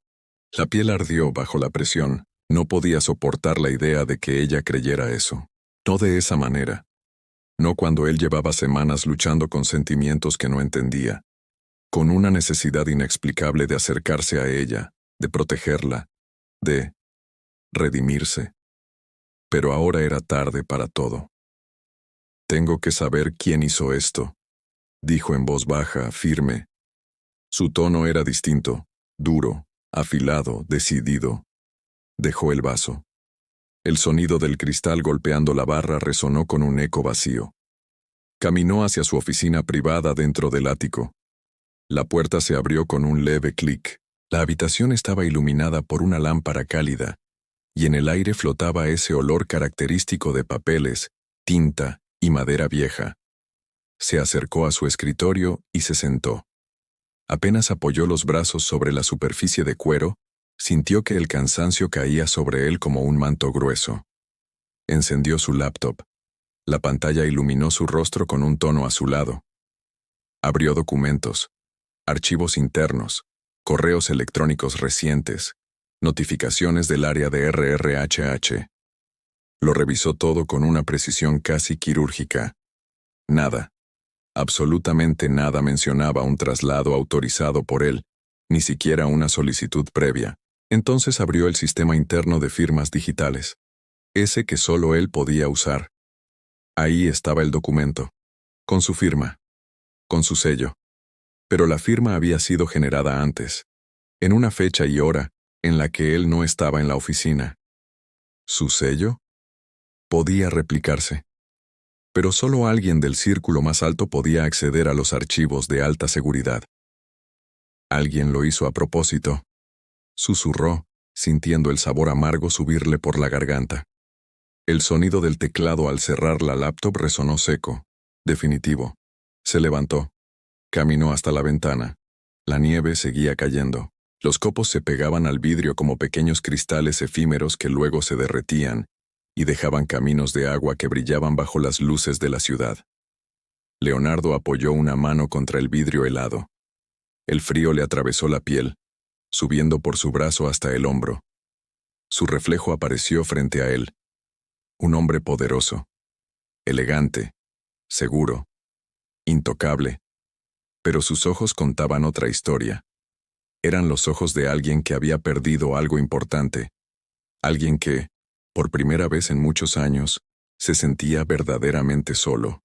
La piel ardió bajo la presión. No podía soportar la idea de que ella creyera eso. No de esa manera. No cuando él llevaba semanas luchando con sentimientos que no entendía. Con una necesidad inexplicable de acercarse a ella, de protegerla, de redimirse. Pero ahora era tarde para todo. «Tengo que saber quién hizo esto», dijo en voz baja, firme. Su tono era distinto, duro, afilado, decidido. Dejó el vaso. El sonido del cristal golpeando la barra resonó con un eco vacío. Caminó hacia su oficina privada dentro del ático. La puerta se abrió con un leve clic. La habitación estaba iluminada por una lámpara cálida, y en el aire flotaba ese olor característico de papeles, tinta y madera vieja. Se acercó a su escritorio y se sentó. Apenas apoyó los brazos sobre la superficie de cuero, sintió que el cansancio caía sobre él como un manto grueso. Encendió su laptop. La pantalla iluminó su rostro con un tono azulado. Abrió documentos, archivos internos, correos electrónicos recientes, notificaciones del área de RRHH. Lo revisó todo con una precisión casi quirúrgica. Nada. Absolutamente nada mencionaba un traslado autorizado por él, ni siquiera una solicitud previa. Entonces abrió el sistema interno de firmas digitales, ese que solo él podía usar. Ahí estaba el documento, con su firma, con su sello. Pero la firma había sido generada antes, en una fecha y hora en la que él no estaba en la oficina. ¿Su sello? Podía replicarse. Pero solo alguien del círculo más alto podía acceder a los archivos de alta seguridad. Alguien lo hizo a propósito. Susurró, sintiendo el sabor amargo subirle por la garganta. El sonido del teclado al cerrar la laptop resonó seco, definitivo. Se levantó. Caminó hasta la ventana. La nieve seguía cayendo. Los copos se pegaban al vidrio como pequeños cristales efímeros que luego se derretían y dejaban caminos de agua que brillaban bajo las luces de la ciudad. Leonardo apoyó una mano contra el vidrio helado. El frío le atravesó la piel, subiendo por su brazo hasta el hombro. Su reflejo apareció frente a él. Un hombre poderoso, elegante, seguro, intocable. Pero sus ojos contaban otra historia. Eran los ojos de alguien que había perdido algo importante. Alguien que, por primera vez en muchos años, se sentía verdaderamente solo.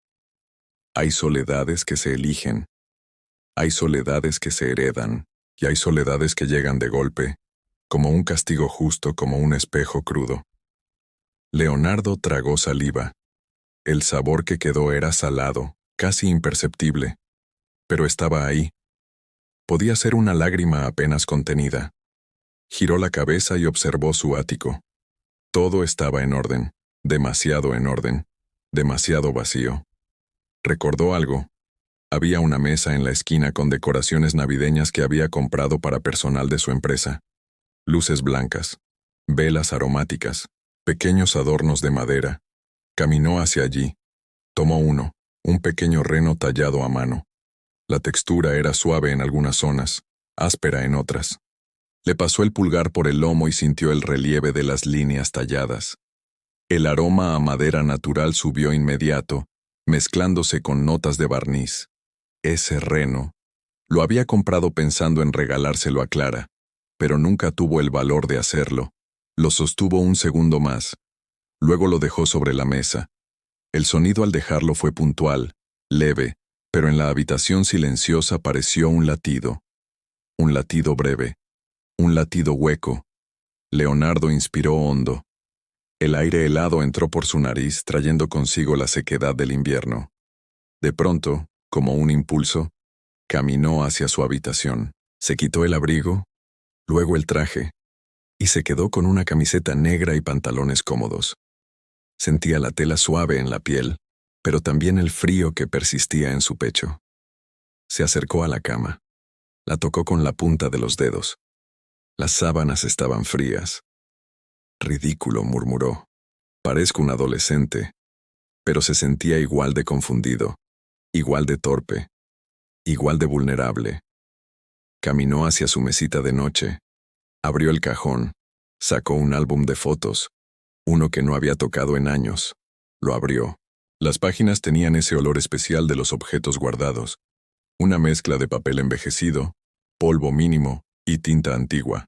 Hay soledades que se eligen. Hay soledades que se heredan, y hay soledades que llegan de golpe, como un castigo justo, como un espejo crudo. Leonardo tragó saliva. El sabor que quedó era salado, casi imperceptible, pero estaba ahí. Podía ser una lágrima apenas contenida. Giró la cabeza y observó su ático. Todo estaba en orden, demasiado en orden, demasiado vacío. Recordó algo. Había una mesa en la esquina con decoraciones navideñas que había comprado para personal de su empresa. Luces blancas, velas aromáticas, pequeños adornos de madera. Caminó hacia allí. Tomó uno, un pequeño reno tallado a mano. La textura era suave en algunas zonas, áspera en otras. Le pasó el pulgar por el lomo y sintió el relieve de las líneas talladas. El aroma a madera natural subió inmediato, mezclándose con notas de barniz. Ese reno. Lo había comprado pensando en regalárselo a Clara, pero nunca tuvo el valor de hacerlo. Lo sostuvo un segundo más. Luego lo dejó sobre la mesa. El sonido al dejarlo fue puntual, leve, pero en la habitación silenciosa pareció un latido. Un latido breve. Un latido hueco. Leonardo inspiró hondo. El aire helado entró por su nariz, trayendo consigo la sequedad del invierno. De pronto, como un impulso, caminó hacia su habitación. Se quitó el abrigo, luego el traje, y se quedó con una camiseta negra y pantalones cómodos. Sentía la tela suave en la piel, pero también el frío que persistía en su pecho. Se acercó a la cama. La tocó con la punta de los dedos. Las sábanas estaban frías. Ridículo, murmuró. Parezco un adolescente, pero se sentía igual de confundido, igual de torpe, igual de vulnerable. Caminó hacia su mesita de noche, abrió el cajón, sacó un álbum de fotos, uno que no había tocado en años. Lo abrió. Las páginas tenían ese olor especial de los objetos guardados, una mezcla de papel envejecido, polvo mínimo y tinta antigua.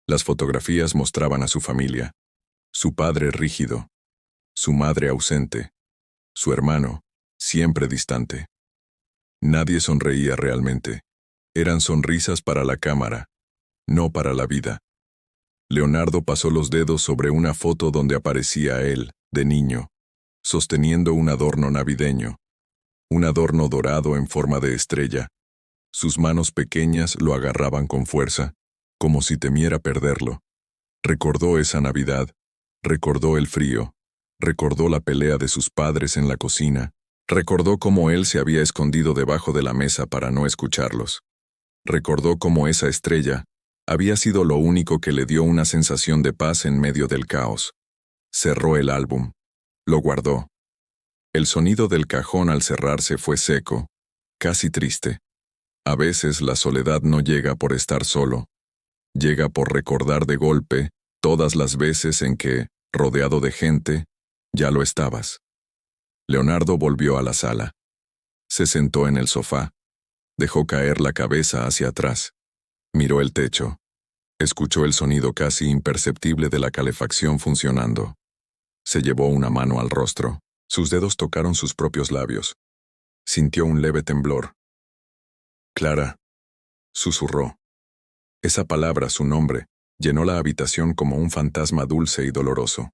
Las fotografías mostraban a su familia, su padre rígido, su madre ausente, su hermano, siempre distante. Nadie sonreía realmente. Eran sonrisas para la cámara, no para la vida. Leonardo pasó los dedos sobre una foto donde aparecía él, de niño, sosteniendo un adorno navideño, un adorno dorado en forma de estrella. Sus manos pequeñas lo agarraban con fuerza, como si temiera perderlo. Recordó esa Navidad, recordó el frío, recordó la pelea de sus padres en la cocina, recordó cómo él se había escondido debajo de la mesa para no escucharlos. Recordó cómo esa estrella había sido lo único que le dio una sensación de paz en medio del caos. Cerró el álbum. Lo guardó. El sonido del cajón al cerrarse fue seco, casi triste. A veces la soledad no llega por estar solo. Llega por recordar de golpe todas las veces en que, rodeado de gente, ya lo estabas. Leonardo volvió a la sala. Se sentó en el sofá. Dejó caer la cabeza hacia atrás. Miró el techo. Escuchó el sonido casi imperceptible de la calefacción funcionando. Se llevó una mano al rostro. Sus dedos tocaron sus propios labios. Sintió un leve temblor. Clara, susurró. Esa palabra, su nombre, llenó la habitación como un fantasma dulce y doloroso.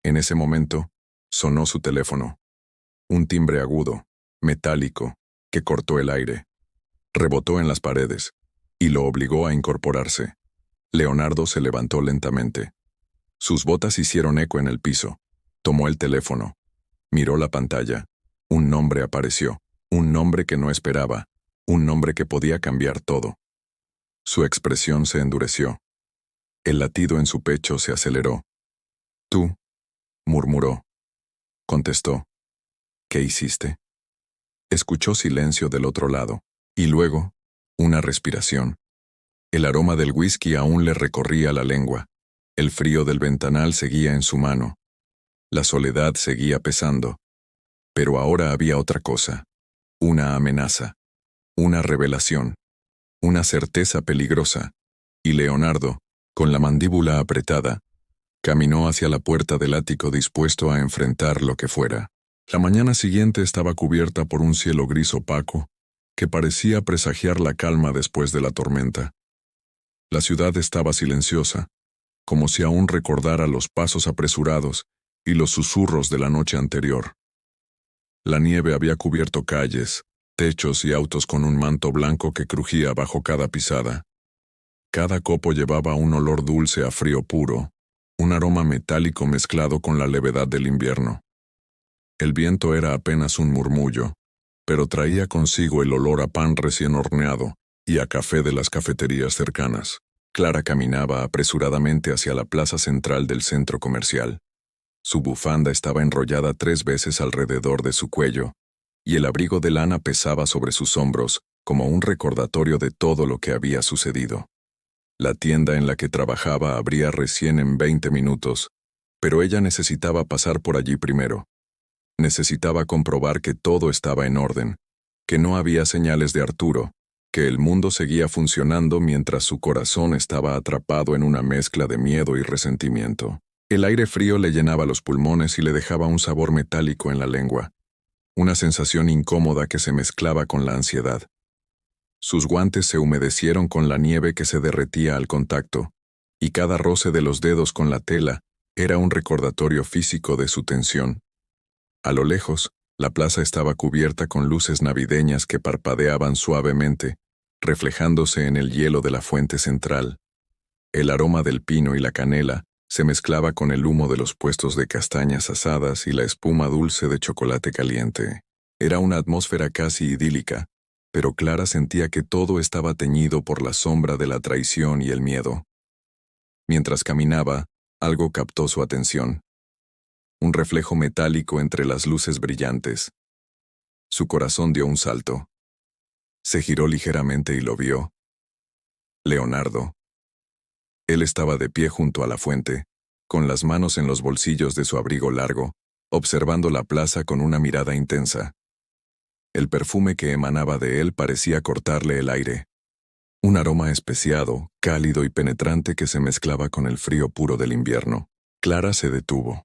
En ese momento, sonó su teléfono. Un timbre agudo, metálico, que cortó el aire. Rebotó en las paredes, y lo obligó a incorporarse. Leonardo se levantó lentamente. Sus botas hicieron eco en el piso. Tomó el teléfono. Miró la pantalla. Un nombre apareció. Un nombre que no esperaba. Un nombre que podía cambiar todo. Su expresión se endureció. El latido en su pecho se aceleró. «Tú», murmuró. Contestó. «¿Qué hiciste?» Escuchó silencio del otro lado, y luego, una respiración. El aroma del whisky aún le recorría la lengua. El frío del ventanal seguía en su mano. La soledad seguía pesando. Pero ahora había otra cosa. Una amenaza. Una revelación. Una certeza peligrosa. Y Leonardo, con la mandíbula apretada, caminó hacia la puerta del ático dispuesto a enfrentar lo que fuera. La mañana siguiente estaba cubierta por un cielo gris opaco, que parecía presagiar la calma después de la tormenta. La ciudad estaba silenciosa, como si aún recordara los pasos apresurados y los susurros de la noche anterior. La nieve había cubierto calles, techos y autos con un manto blanco que crujía bajo cada pisada. Cada copo llevaba un olor dulce a frío puro, un aroma metálico mezclado con la levedad del invierno. El viento era apenas un murmullo, pero traía consigo el olor a pan recién horneado y a café de las cafeterías cercanas. Clara caminaba apresuradamente hacia la plaza central del centro comercial. Su bufanda estaba enrollada 3 veces alrededor de su cuello, y el abrigo de lana pesaba sobre sus hombros como un recordatorio de todo lo que había sucedido. La tienda en la que trabajaba abría recién en 20 minutos, pero ella necesitaba pasar por allí primero. Necesitaba comprobar que todo estaba en orden, que no había señales de Arturo, que el mundo seguía funcionando mientras su corazón estaba atrapado en una mezcla de miedo y resentimiento. El aire frío le llenaba los pulmones y le dejaba un sabor metálico en la lengua, una sensación incómoda que se mezclaba con la ansiedad. Sus guantes se humedecieron con la nieve que se derretía al contacto, y cada roce de los dedos con la tela era un recordatorio físico de su tensión. A lo lejos, la plaza estaba cubierta con luces navideñas que parpadeaban suavemente, reflejándose en el hielo de la fuente central. El aroma del pino y la canela se mezclaba con el humo de los puestos de castañas asadas y la espuma dulce de chocolate caliente. Era una atmósfera casi idílica, pero Clara sentía que todo estaba teñido por la sombra de la traición y el miedo. Mientras caminaba, algo captó su atención. Un reflejo metálico entre las luces brillantes. Su corazón dio un salto. Se giró ligeramente y lo vio. Leonardo. Él estaba de pie junto a la fuente, con las manos en los bolsillos de su abrigo largo, observando la plaza con una mirada intensa. El perfume que emanaba de él parecía cortarle el aire. Un aroma especiado, cálido y penetrante que se mezclaba con el frío puro del invierno. Clara se detuvo.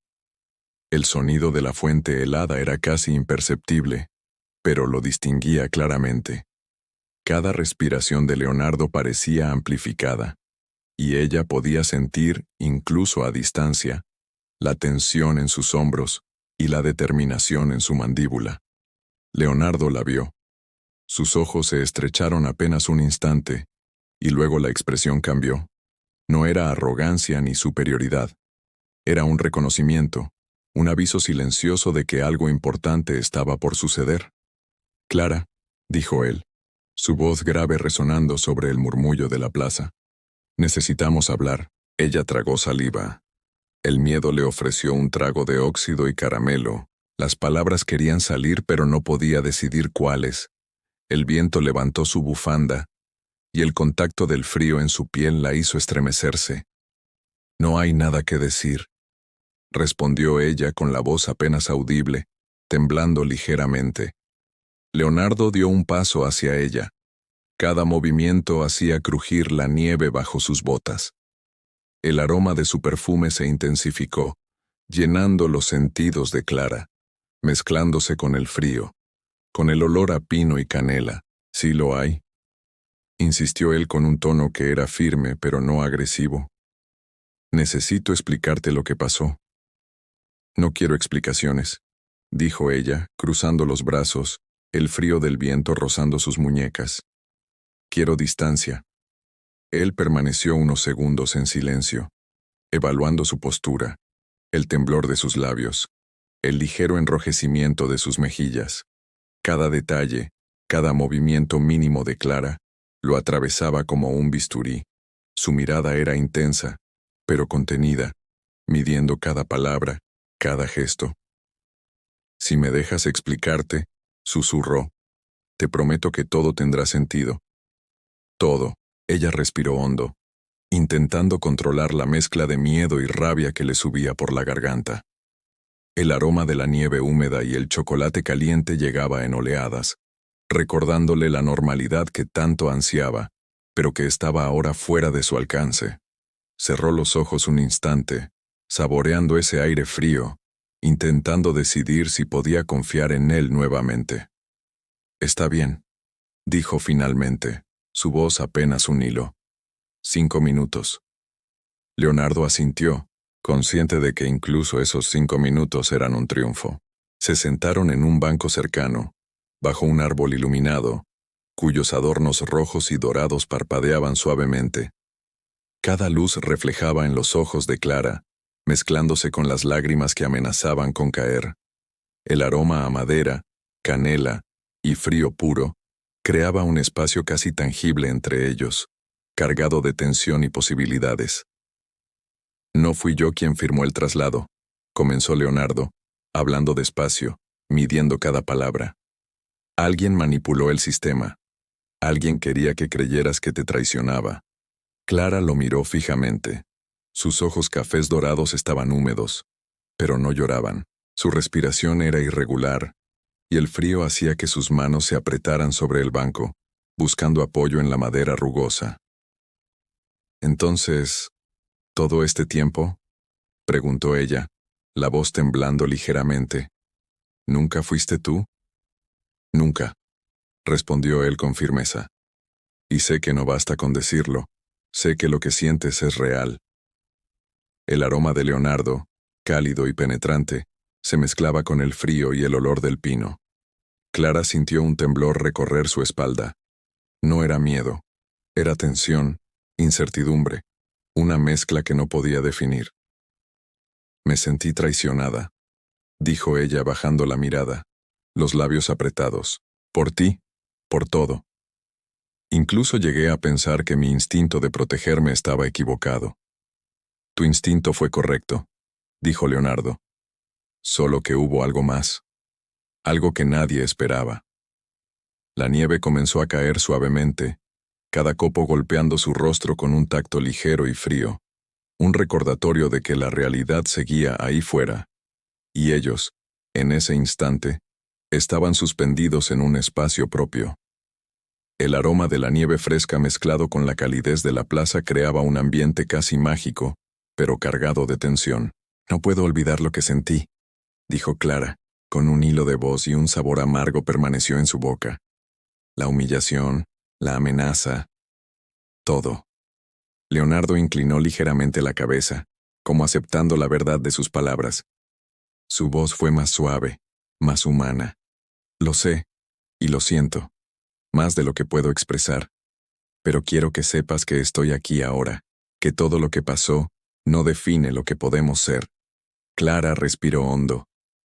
El sonido de la fuente helada era casi imperceptible, pero lo distinguía claramente. Cada respiración de Leonardo parecía amplificada, y ella podía sentir, incluso a distancia, la tensión en sus hombros y la determinación en su mandíbula. Leonardo la vio. Sus ojos se estrecharon apenas un instante, y luego la expresión cambió. No era arrogancia ni superioridad. Era un reconocimiento, un aviso silencioso de que algo importante estaba por suceder. «Clara», dijo él, su voz grave resonando sobre el murmullo de la plaza. «Necesitamos hablar». Ella tragó saliva. El miedo le ofreció un trago de óxido y caramelo. Las palabras querían salir, pero no podía decidir cuáles. El viento levantó su bufanda, y el contacto del frío en su piel la hizo estremecerse. «No hay nada que decir», respondió ella con la voz apenas audible, temblando ligeramente. Leonardo dio un paso hacia ella. Cada movimiento hacía crujir la nieve bajo sus botas. El aroma de su perfume se intensificó, llenando los sentidos de Clara, mezclándose con el frío, con el olor a pino y canela. «¿Sí lo hay?», insistió él con un tono que era firme pero no agresivo. «Necesito explicarte lo que pasó». «No quiero explicaciones», dijo ella, cruzando los brazos, el frío del viento rozando sus muñecas. «Quiero distancia». Él permaneció unos segundos en silencio, evaluando su postura, el temblor de sus labios, el ligero enrojecimiento de sus mejillas. Cada detalle, cada movimiento mínimo de Clara, lo atravesaba como un bisturí. Su mirada era intensa, pero contenida, midiendo cada palabra, cada gesto. «Si me dejas explicarte», susurró, «te prometo que todo tendrá sentido». «Todo». Ella respiró hondo, intentando controlar la mezcla de miedo y rabia que le subía por la garganta. El aroma de la nieve húmeda y el chocolate caliente llegaba en oleadas, recordándole la normalidad que tanto ansiaba, pero que estaba ahora fuera de su alcance. Cerró los ojos un instante, saboreando ese aire frío, intentando decidir si podía confiar en él nuevamente. «Está bien», dijo finalmente, su voz apenas un hilo. 5 minutos. Leonardo asintió, consciente de que incluso esos 5 minutos eran un triunfo. Se sentaron en un banco cercano, bajo un árbol iluminado, cuyos adornos rojos y dorados parpadeaban suavemente. Cada luz reflejaba en los ojos de Clara, mezclándose con las lágrimas que amenazaban con caer. El aroma a madera, canela y frío puro creaba un espacio casi tangible entre ellos, cargado de tensión y posibilidades. No fui yo quien firmó el traslado, comenzó Leonardo, hablando despacio, midiendo cada palabra. Alguien manipuló el sistema. Alguien quería que creyeras que te traicionaba. Clara lo miró fijamente. Sus ojos cafés dorados estaban húmedos, pero no lloraban. Su respiración era irregular, y el frío hacía que sus manos se apretaran sobre el banco, buscando apoyo en la madera rugosa. Entonces, ¿todo este tiempo?, preguntó ella, la voz temblando ligeramente. ¿Nunca fuiste tú? Nunca, respondió él con firmeza. Y sé que no basta con decirlo, sé que lo que sientes es real. El aroma de Leonardo, cálido y penetrante, se mezclaba con el frío y el olor del pino. Clara sintió un temblor recorrer su espalda. No era miedo, era tensión, incertidumbre, una mezcla que no podía definir. Me sentí traicionada, dijo ella bajando la mirada, los labios apretados. Por ti, por todo. Incluso llegué a pensar que mi instinto de protegerme estaba equivocado. Tu instinto fue correcto, dijo Leonardo. Solo que hubo algo más. Algo que nadie esperaba. La nieve comenzó a caer suavemente, cada copo golpeando su rostro con un tacto ligero y frío, un recordatorio de que la realidad seguía ahí fuera, y ellos, en ese instante, estaban suspendidos en un espacio propio. El aroma de la nieve fresca mezclado con la calidez de la plaza creaba un ambiente casi mágico, pero cargado de tensión. No puedo olvidar lo que sentí, dijo Clara, con un hilo de voz y un sabor amargo permaneció en su boca. La humillación, la amenaza, todo. Leonardo inclinó ligeramente la cabeza, como aceptando la verdad de sus palabras. Su voz fue más suave, más humana. Lo sé, y lo siento, más de lo que puedo expresar. Pero quiero que sepas que estoy aquí ahora, que todo lo que pasó no define lo que podemos ser. Clara respiró hondo,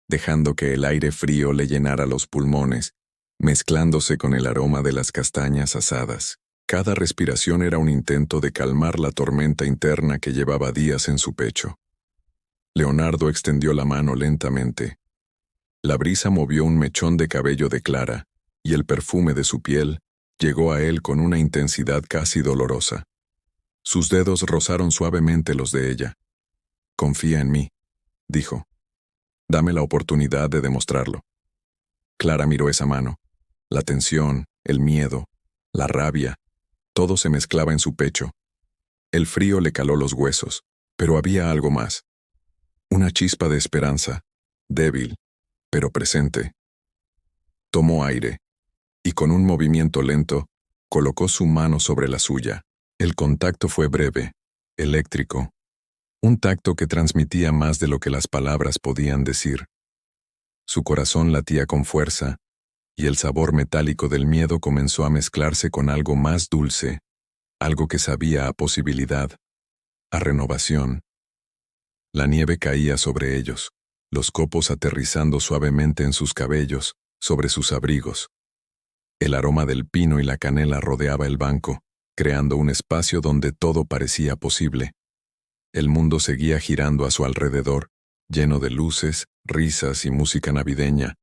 dejando que el aire frío le llenara los pulmones, mezclándose con el aroma de las castañas asadas. Cada respiración era un intento de calmar la tormenta interna que llevaba días en su pecho. Leonardo extendió la mano lentamente. La brisa movió un mechón de cabello de Clara, y el perfume de su piel llegó a él con una intensidad casi dolorosa. Sus dedos rozaron suavemente los de ella. Confía en mí, dijo. Dame la oportunidad de demostrarlo. Clara miró esa mano. La tensión, el miedo, la rabia, todo se mezclaba en su pecho. El frío le caló los huesos, pero había algo más. Una chispa de esperanza, débil, pero presente. Tomó aire, y con un movimiento lento, colocó su mano sobre la suya. El contacto fue breve, eléctrico, un tacto que transmitía más de lo que las palabras podían decir. Su corazón latía con fuerza, y el sabor metálico del miedo comenzó a mezclarse con algo más dulce, algo que sabía a posibilidad, a renovación. La nieve caía sobre ellos, los copos aterrizando suavemente en sus cabellos, sobre sus abrigos. El aroma del pino y la canela rodeaba el banco, creando un espacio donde todo parecía posible. El mundo seguía girando a su alrededor, lleno de luces, risas y música navideña,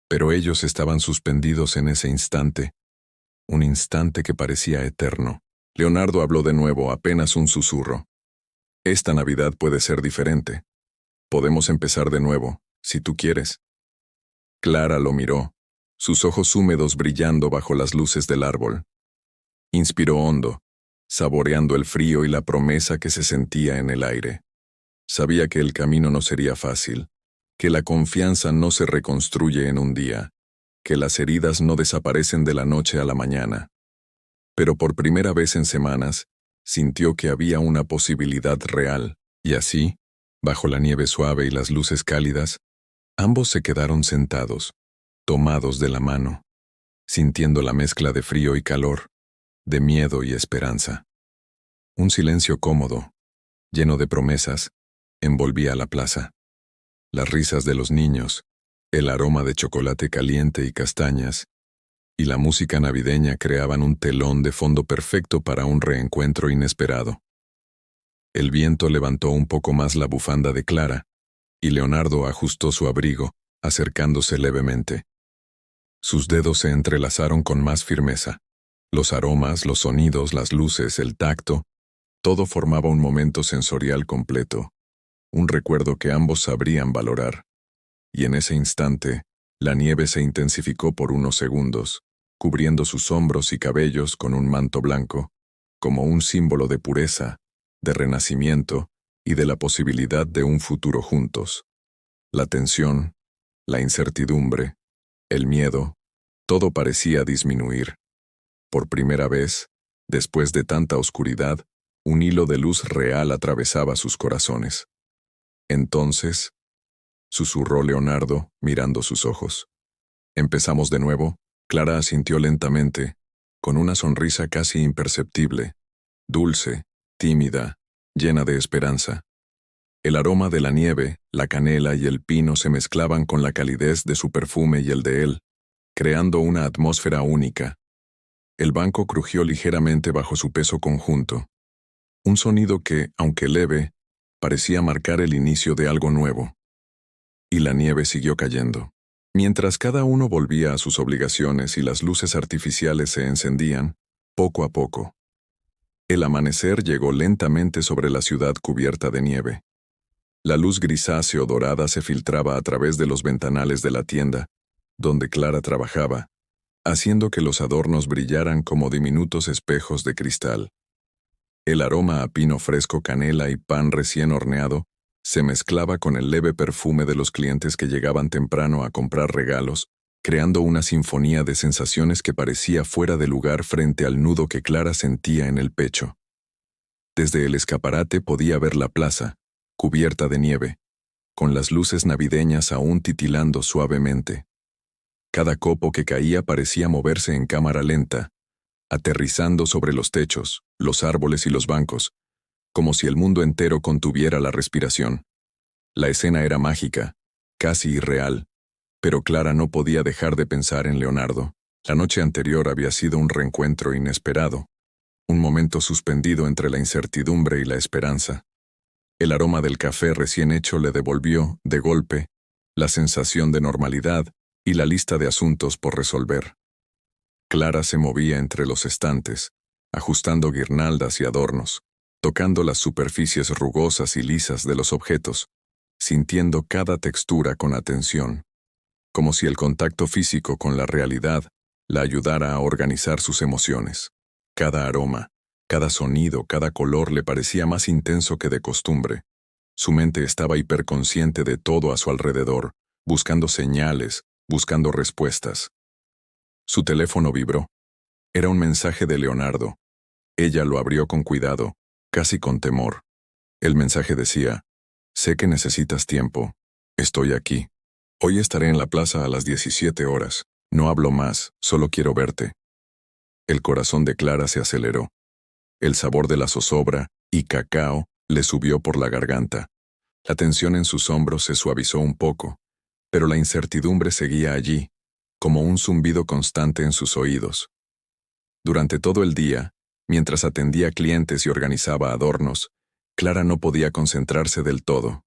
pero ellos estaban suspendidos en ese instante, un instante que parecía eterno. Leonardo habló de nuevo, apenas un susurro. Esta Navidad puede ser diferente. Podemos empezar de nuevo, si tú quieres. Clara lo miró, sus ojos húmedos brillando bajo las luces del árbol. Inspiró hondo, saboreando el frío y la promesa que se sentía en el aire. Sabía que el camino no sería fácil, que la confianza no se reconstruye en un día, que las heridas no desaparecen de la noche a la mañana. Pero por primera vez en semanas, sintió que había una posibilidad real, y así, bajo la nieve suave y las luces cálidas, ambos se quedaron sentados, tomados de la mano, sintiendo la mezcla de frío y calor, de miedo y esperanza. Un silencio cómodo, lleno de promesas, envolvía la plaza. Las risas de los niños, el aroma de chocolate caliente y castañas, y la música navideña creaban un telón de fondo perfecto para un reencuentro inesperado. El viento levantó un poco más la bufanda de Clara, y Leonardo ajustó su abrigo, acercándose levemente. Sus dedos se entrelazaron con más firmeza. Los aromas, los sonidos, las luces, el tacto, todo formaba un momento sensorial completo, un recuerdo que ambos sabrían valorar. Y en ese instante, la nieve se intensificó por unos segundos, cubriendo sus hombros y cabellos con un manto blanco, como un símbolo de pureza, de renacimiento y de la posibilidad de un futuro juntos. La tensión, la incertidumbre, el miedo, todo parecía disminuir. Por primera vez, después de tanta oscuridad, un hilo de luz real atravesaba sus corazones. Entonces, susurró Leonardo, mirando sus ojos. Empezamos de nuevo. Clara asintió lentamente, con una sonrisa casi imperceptible, dulce, tímida, llena de esperanza. El aroma de la nieve, la canela y el pino se mezclaban con la calidez de su perfume y el de él, creando una atmósfera única. El banco crujió ligeramente bajo su peso conjunto. Un sonido que, aunque leve, parecía marcar el inicio de algo nuevo. Y la nieve siguió cayendo. Mientras cada uno volvía a sus obligaciones y las luces artificiales se encendían, poco a poco. El amanecer llegó lentamente sobre la ciudad cubierta de nieve. La luz grisáceo dorada se filtraba a través de los ventanales de la tienda, donde Clara trabajaba, haciendo que los adornos brillaran como diminutos espejos de cristal. El aroma a pino fresco, canela y pan recién horneado se mezclaba con el leve perfume de los clientes que llegaban temprano a comprar regalos, creando una sinfonía de sensaciones que parecía fuera de lugar frente al nudo que Clara sentía en el pecho. Desde el escaparate podía ver la plaza, cubierta de nieve, con las luces navideñas aún titilando suavemente. Cada copo que caía parecía moverse en cámara lenta, aterrizando sobre los techos, los árboles y los bancos, como si el mundo entero contuviera la respiración. La escena era mágica, casi irreal, pero Clara no podía dejar de pensar en Leonardo. La noche anterior había sido un reencuentro inesperado, un momento suspendido entre la incertidumbre y la esperanza. El aroma del café recién hecho le devolvió, de golpe, la sensación de normalidad y la lista de asuntos por resolver. Clara se movía entre los estantes, ajustando guirnaldas y adornos, tocando las superficies rugosas y lisas de los objetos, sintiendo cada textura con atención, como si el contacto físico con la realidad la ayudara a organizar sus emociones. Cada aroma, cada sonido, cada color le parecía más intenso que de costumbre. Su mente estaba hiperconsciente de todo a su alrededor, buscando señales, buscando respuestas. Su teléfono vibró. Era un mensaje de Leonardo. Ella lo abrió con cuidado, casi con temor. El mensaje decía: «Sé que necesitas tiempo. Estoy aquí. Hoy estaré en la plaza a las 17 horas. No hablo más, solo quiero verte». El corazón de Clara se aceleró. El sabor de la zozobra y cacao le subió por la garganta. La tensión en sus hombros se suavizó un poco, pero la incertidumbre seguía allí, como un zumbido constante en sus oídos. Durante todo el día, mientras atendía clientes y organizaba adornos, Clara no podía concentrarse del todo.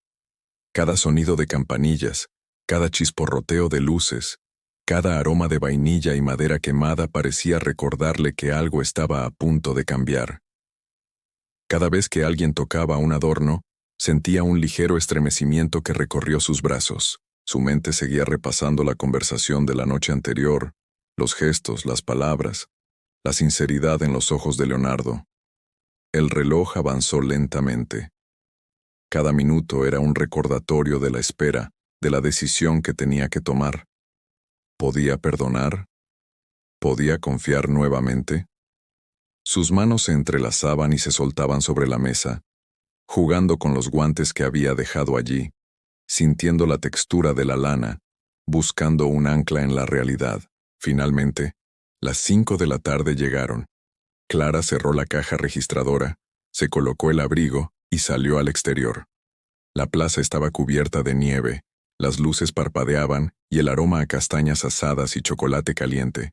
Cada sonido de campanillas, cada chisporroteo de luces, cada aroma de vainilla y madera quemada parecía recordarle que algo estaba a punto de cambiar. Cada vez que alguien tocaba un adorno, sentía un ligero estremecimiento que recorrió sus brazos. Su mente seguía repasando la conversación de la noche anterior, los gestos, las palabras, la sinceridad en los ojos de Leonardo. El reloj avanzó lentamente. Cada minuto era un recordatorio de la espera, de la decisión que tenía que tomar. ¿Podía perdonar? ¿Podía confiar nuevamente? Sus manos se entrelazaban y se soltaban sobre la mesa, jugando con los guantes que había dejado allí, sintiendo la textura de la lana, buscando un ancla en la realidad. Finalmente, las 5 de la tarde llegaron. Clara cerró la caja registradora, se colocó el abrigo y salió al exterior. La plaza estaba cubierta de nieve, las luces parpadeaban y el aroma a castañas asadas y chocolate caliente,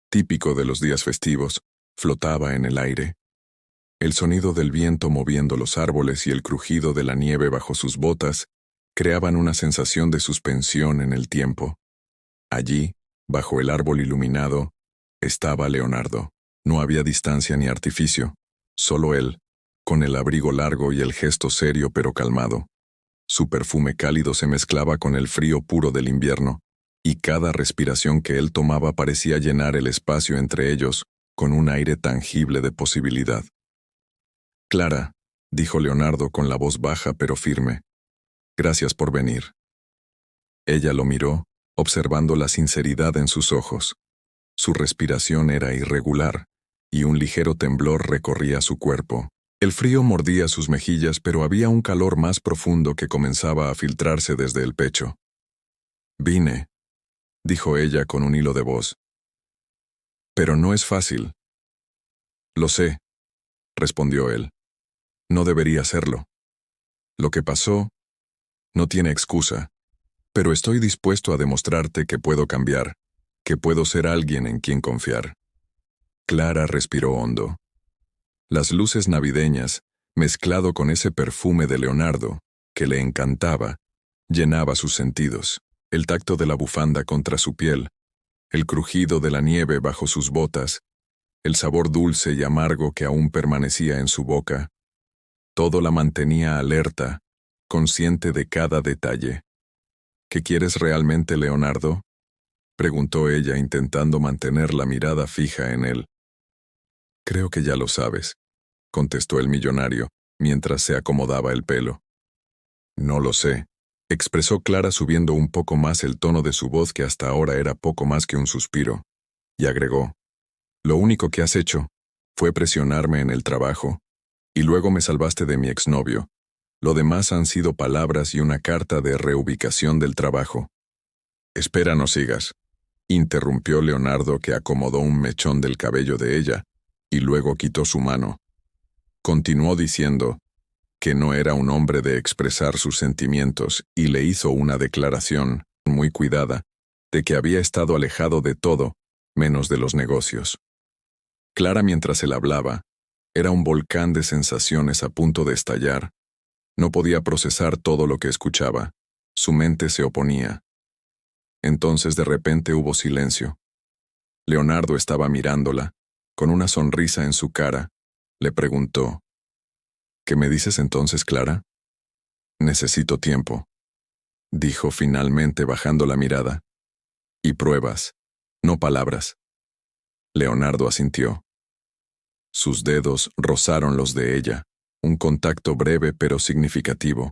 típico de los días festivos, flotaba en el aire. El sonido del viento moviendo los árboles y el crujido de la nieve bajo sus botas creaban una sensación de suspensión en el tiempo. Allí, bajo el árbol iluminado, estaba Leonardo. No había distancia ni artificio, solo él, con el abrigo largo y el gesto serio pero calmado. Su perfume cálido se mezclaba con el frío puro del invierno, y cada respiración que él tomaba parecía llenar el espacio entre ellos con un aire tangible de posibilidad. «Clara», dijo Leonardo con la voz baja pero firme, «gracias por venir». Ella lo miró, observando la sinceridad en sus ojos. Su respiración era irregular, y un ligero temblor recorría su cuerpo. El frío mordía sus mejillas, pero había un calor más profundo que comenzaba a filtrarse desde el pecho. «Vine», dijo ella con un hilo de voz. «Pero no es fácil». «Lo sé», respondió él. «No debería hacerlo. Lo que pasó no tiene excusa, pero estoy dispuesto a demostrarte que puedo cambiar, que puedo ser alguien en quien confiar». Clara respiró hondo. Las luces navideñas, mezclado con ese perfume de Leonardo, que le encantaba, llenaba sus sentidos. El tacto de la bufanda contra su piel, el crujido de la nieve bajo sus botas, el sabor dulce y amargo que aún permanecía en su boca. Todo la mantenía alerta, consciente de cada detalle. «¿Qué quieres realmente, Leonardo?», preguntó ella intentando mantener la mirada fija en él. «Creo que ya lo sabes», contestó el millonario, mientras se acomodaba el pelo. «No lo sé», expresó Clara subiendo un poco más el tono de su voz que hasta ahora era poco más que un suspiro, y agregó, «Lo único que has hecho fue presionarme en el trabajo, y luego me salvaste de mi exnovio. Lo demás han sido palabras y una carta de reubicación del trabajo». «Espera, no sigas», interrumpió Leonardo, que acomodó un mechón del cabello de ella, y luego quitó su mano. Continuó diciendo que no era un hombre de expresar sus sentimientos y le hizo una declaración, muy cuidada, de que había estado alejado de todo, menos de los negocios. Clara, mientras él hablaba, era un volcán de sensaciones a punto de estallar. No podía procesar todo lo que escuchaba. Su mente se oponía. Entonces de repente hubo silencio. Leonardo estaba mirándola, con una sonrisa en su cara. Le preguntó, «¿Qué me dices entonces, Clara?» «Necesito tiempo», dijo finalmente bajando la mirada. «Y pruebas, no palabras». Leonardo asintió. Sus dedos rozaron los de ella, un contacto breve pero significativo,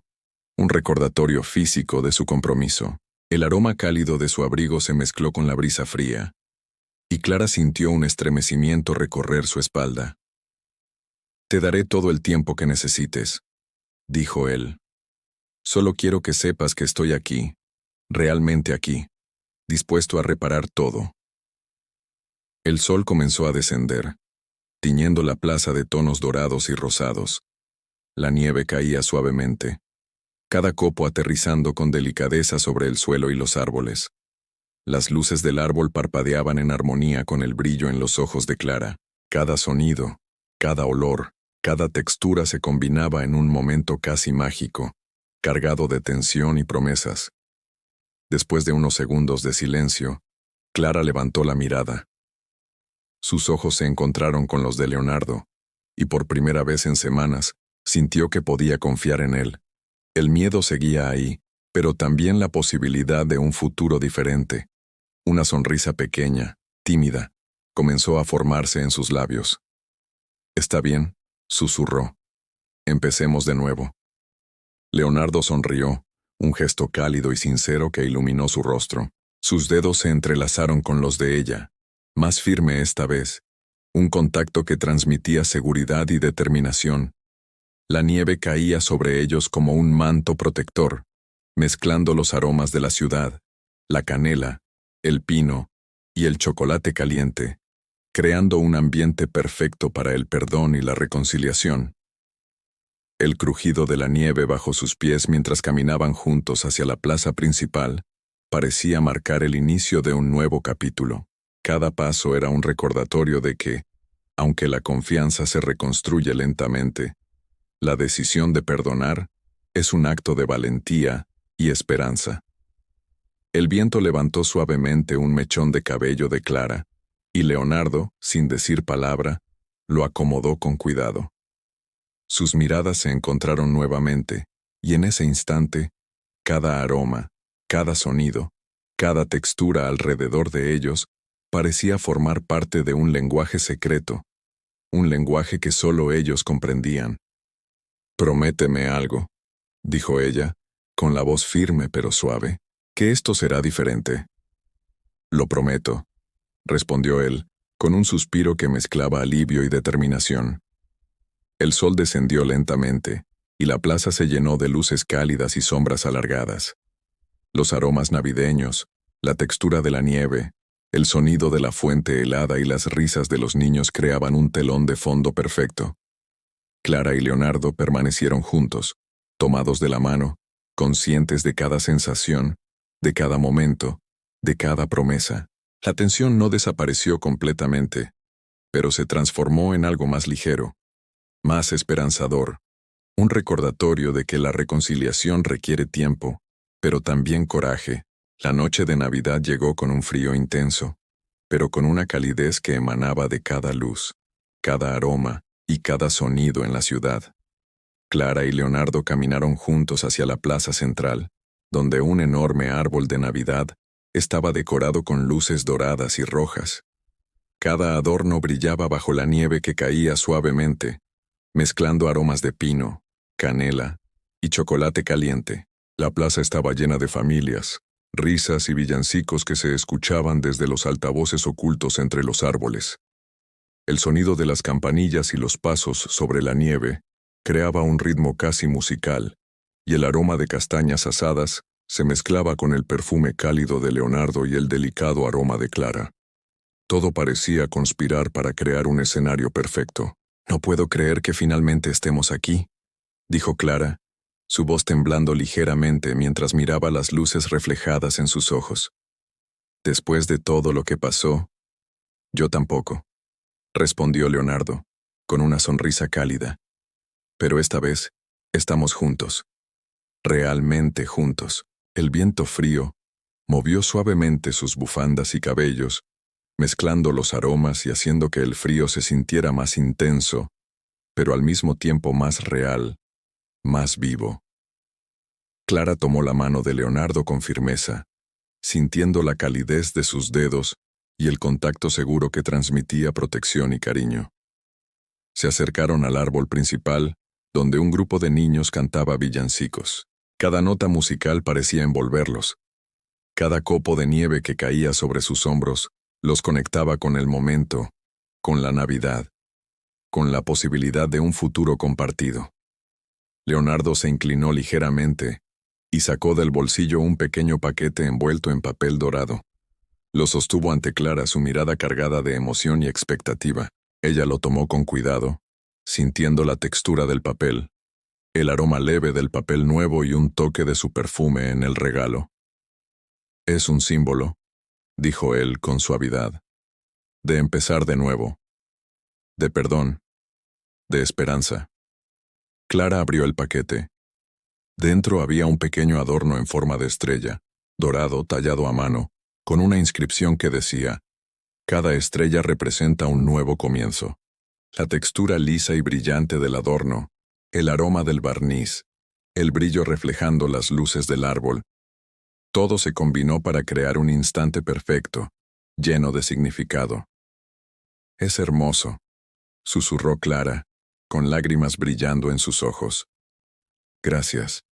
un recordatorio físico de su compromiso. El aroma cálido de su abrigo se mezcló con la brisa fría, y Clara sintió un estremecimiento recorrer su espalda. «Te daré todo el tiempo que necesites», dijo él. «Solo quiero que sepas que estoy aquí, realmente aquí, dispuesto a reparar todo». El sol comenzó a descender, tiñendo la plaza de tonos dorados y rosados. La nieve caía suavemente, cada copo aterrizando con delicadeza sobre el suelo y los árboles. Las luces del árbol parpadeaban en armonía con el brillo en los ojos de Clara. Cada sonido, cada olor, cada textura se combinaba en un momento casi mágico, cargado de tensión y promesas. Después de unos segundos de silencio, Clara levantó la mirada. Sus ojos se encontraron con los de Leonardo, y por primera vez en semanas, sintió que podía confiar en él. El miedo seguía ahí, pero también la posibilidad de un futuro diferente. Una sonrisa pequeña, tímida, comenzó a formarse en sus labios. «Está bien», susurró. «Empecemos de nuevo». Leonardo sonrió, un gesto cálido y sincero que iluminó su rostro. Sus dedos se entrelazaron con los de ella, más firme esta vez, un contacto que transmitía seguridad y determinación. La nieve caía sobre ellos como un manto protector, mezclando los aromas de la ciudad, la canela, el pino y el chocolate caliente, creando un ambiente perfecto para el perdón y la reconciliación. El crujido de la nieve bajo sus pies mientras caminaban juntos hacia la plaza principal parecía marcar el inicio de un nuevo capítulo. Cada paso era un recordatorio de que, aunque la confianza se reconstruye lentamente, la decisión de perdonar es un acto de valentía y esperanza. El viento levantó suavemente un mechón de cabello de Clara, y Leonardo, sin decir palabra, lo acomodó con cuidado. Sus miradas se encontraron nuevamente, y en ese instante, cada aroma, cada sonido, cada textura alrededor de ellos parecía formar parte de un lenguaje secreto, un lenguaje que solo ellos comprendían. «Prométeme algo», dijo ella, con la voz firme pero suave, «que esto será diferente». «Lo prometo», respondió él, con un suspiro que mezclaba alivio y determinación. El sol descendió lentamente, y la plaza se llenó de luces cálidas y sombras alargadas. Los aromas navideños, la textura de la nieve, el sonido de la fuente helada y las risas de los niños creaban un telón de fondo perfecto. Clara y Leonardo permanecieron juntos, tomados de la mano, conscientes de cada sensación, de cada momento, de cada promesa. La tensión no desapareció completamente, pero se transformó en algo más ligero, más esperanzador, un recordatorio de que la reconciliación requiere tiempo, pero también coraje. La noche de Navidad llegó con un frío intenso, pero con una calidez que emanaba de cada luz, cada aroma y cada sonido en la ciudad. Clara y Leonardo caminaron juntos hacia la plaza central, donde un enorme árbol de Navidad estaba decorado con luces doradas y rojas. Cada adorno brillaba bajo la nieve que caía suavemente, mezclando aromas de pino, canela y chocolate caliente. La plaza estaba llena de familias, risas y villancicos que se escuchaban desde los altavoces ocultos entre los árboles. El sonido de las campanillas y los pasos sobre la nieve creaba un ritmo casi musical, y el aroma de castañas asadas se mezclaba con el perfume cálido de Leonardo y el delicado aroma de Clara. Todo parecía conspirar para crear un escenario perfecto. «No puedo creer que finalmente estemos aquí», dijo Clara, su voz temblando ligeramente mientras miraba las luces reflejadas en sus ojos. «Después de todo lo que pasó, yo tampoco», respondió Leonardo, con una sonrisa cálida. «Pero esta vez estamos juntos, realmente juntos». El viento frío movió suavemente sus bufandas y cabellos, mezclando los aromas y haciendo que el frío se sintiera más intenso, pero al mismo tiempo más real, más vivo. Clara tomó la mano de Leonardo con firmeza, sintiendo la calidez de sus dedos y el contacto seguro que transmitía protección y cariño. Se acercaron al árbol principal, donde un grupo de niños cantaba villancicos. Cada nota musical parecía envolverlos. Cada copo de nieve que caía sobre sus hombros los conectaba con el momento, con la Navidad, con la posibilidad de un futuro compartido. Leonardo se inclinó ligeramente y sacó del bolsillo un pequeño paquete envuelto en papel dorado. Lo sostuvo ante Clara, su mirada cargada de emoción y expectativa. Ella lo tomó con cuidado, sintiendo la textura del papel, el aroma leve del papel nuevo y un toque de su perfume en el regalo. «Es un símbolo», dijo él con suavidad, «de empezar de nuevo, de perdón, de esperanza». Clara abrió el paquete. Dentro había un pequeño adorno en forma de estrella, dorado tallado a mano, con una inscripción que decía: «Cada estrella representa un nuevo comienzo». La textura lisa y brillante del adorno, el aroma del barniz, el brillo reflejando las luces del árbol, todo se combinó para crear un instante perfecto, lleno de significado. «Es hermoso», susurró Clara, con lágrimas brillando en sus ojos. «Gracias».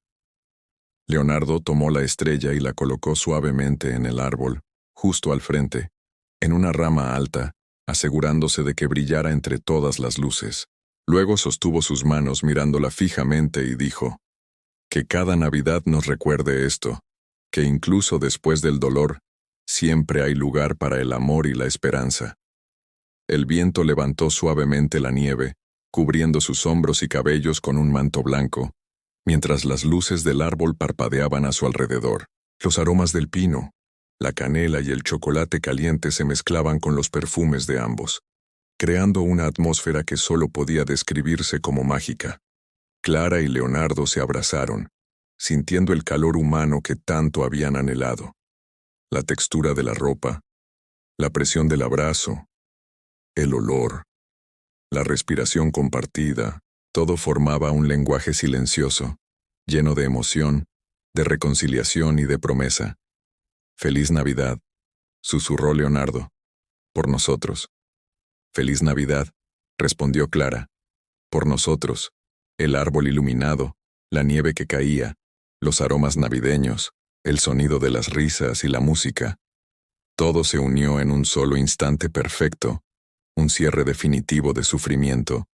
Leonardo tomó la estrella y la colocó suavemente en el árbol, justo al frente, en una rama alta, asegurándose de que brillara entre todas las luces. Luego sostuvo sus manos mirándola fijamente y dijo: que cada Navidad nos recuerde esto, que incluso después del dolor, siempre hay lugar para el amor y la esperanza. El viento levantó suavemente la nieve, cubriendo sus hombros y cabellos con un manto blanco, mientras las luces del árbol parpadeaban a su alrededor. Los aromas del pino, la canela y el chocolate caliente se mezclaban con los perfumes de ambos, creando una atmósfera que solo podía describirse como mágica. Clara y Leonardo se abrazaron, sintiendo el calor humano que tanto habían anhelado. La textura de la ropa, la presión del abrazo, el olor, la respiración compartida, todo formaba un lenguaje silencioso, lleno de emoción, de reconciliación y de promesa. «Feliz Navidad», susurró Leonardo. «Por nosotros». «Feliz Navidad», respondió Clara. «Por nosotros». El árbol iluminado, la nieve que caía, los aromas navideños, el sonido de las risas y la música. Todo se unió en un solo instante perfecto, un cierre definitivo de sufrimiento,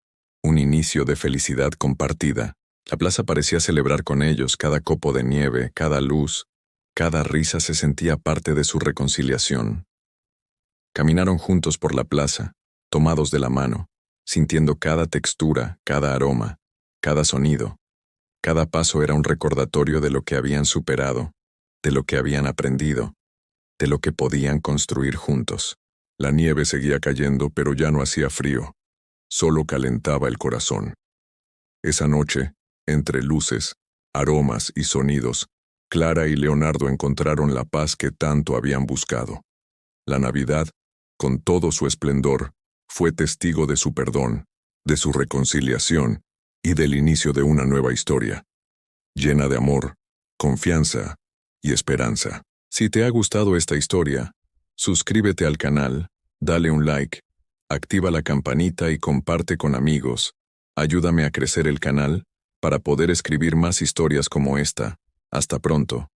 un inicio de felicidad compartida. La plaza parecía celebrar con ellos cada copo de nieve, cada luz, cada risa se sentía parte de su reconciliación. Caminaron juntos por la plaza, tomados de la mano, sintiendo cada textura, cada aroma, cada sonido. Cada paso era un recordatorio de lo que habían superado, de lo que habían aprendido, de lo que podían construir juntos. La nieve seguía cayendo, pero ya no hacía frío, solo calentaba el corazón. Esa noche, entre luces, aromas y sonidos, Clara y Leonardo encontraron la paz que tanto habían buscado. La Navidad, con todo su esplendor, fue testigo de su perdón, de su reconciliación y del inicio de una nueva historia, llena de amor, confianza y esperanza. Si te ha gustado esta historia, suscríbete al canal, dale un like, activa la campanita y comparte con amigos. Ayúdame a crecer el canal para poder escribir más historias como esta. Hasta pronto.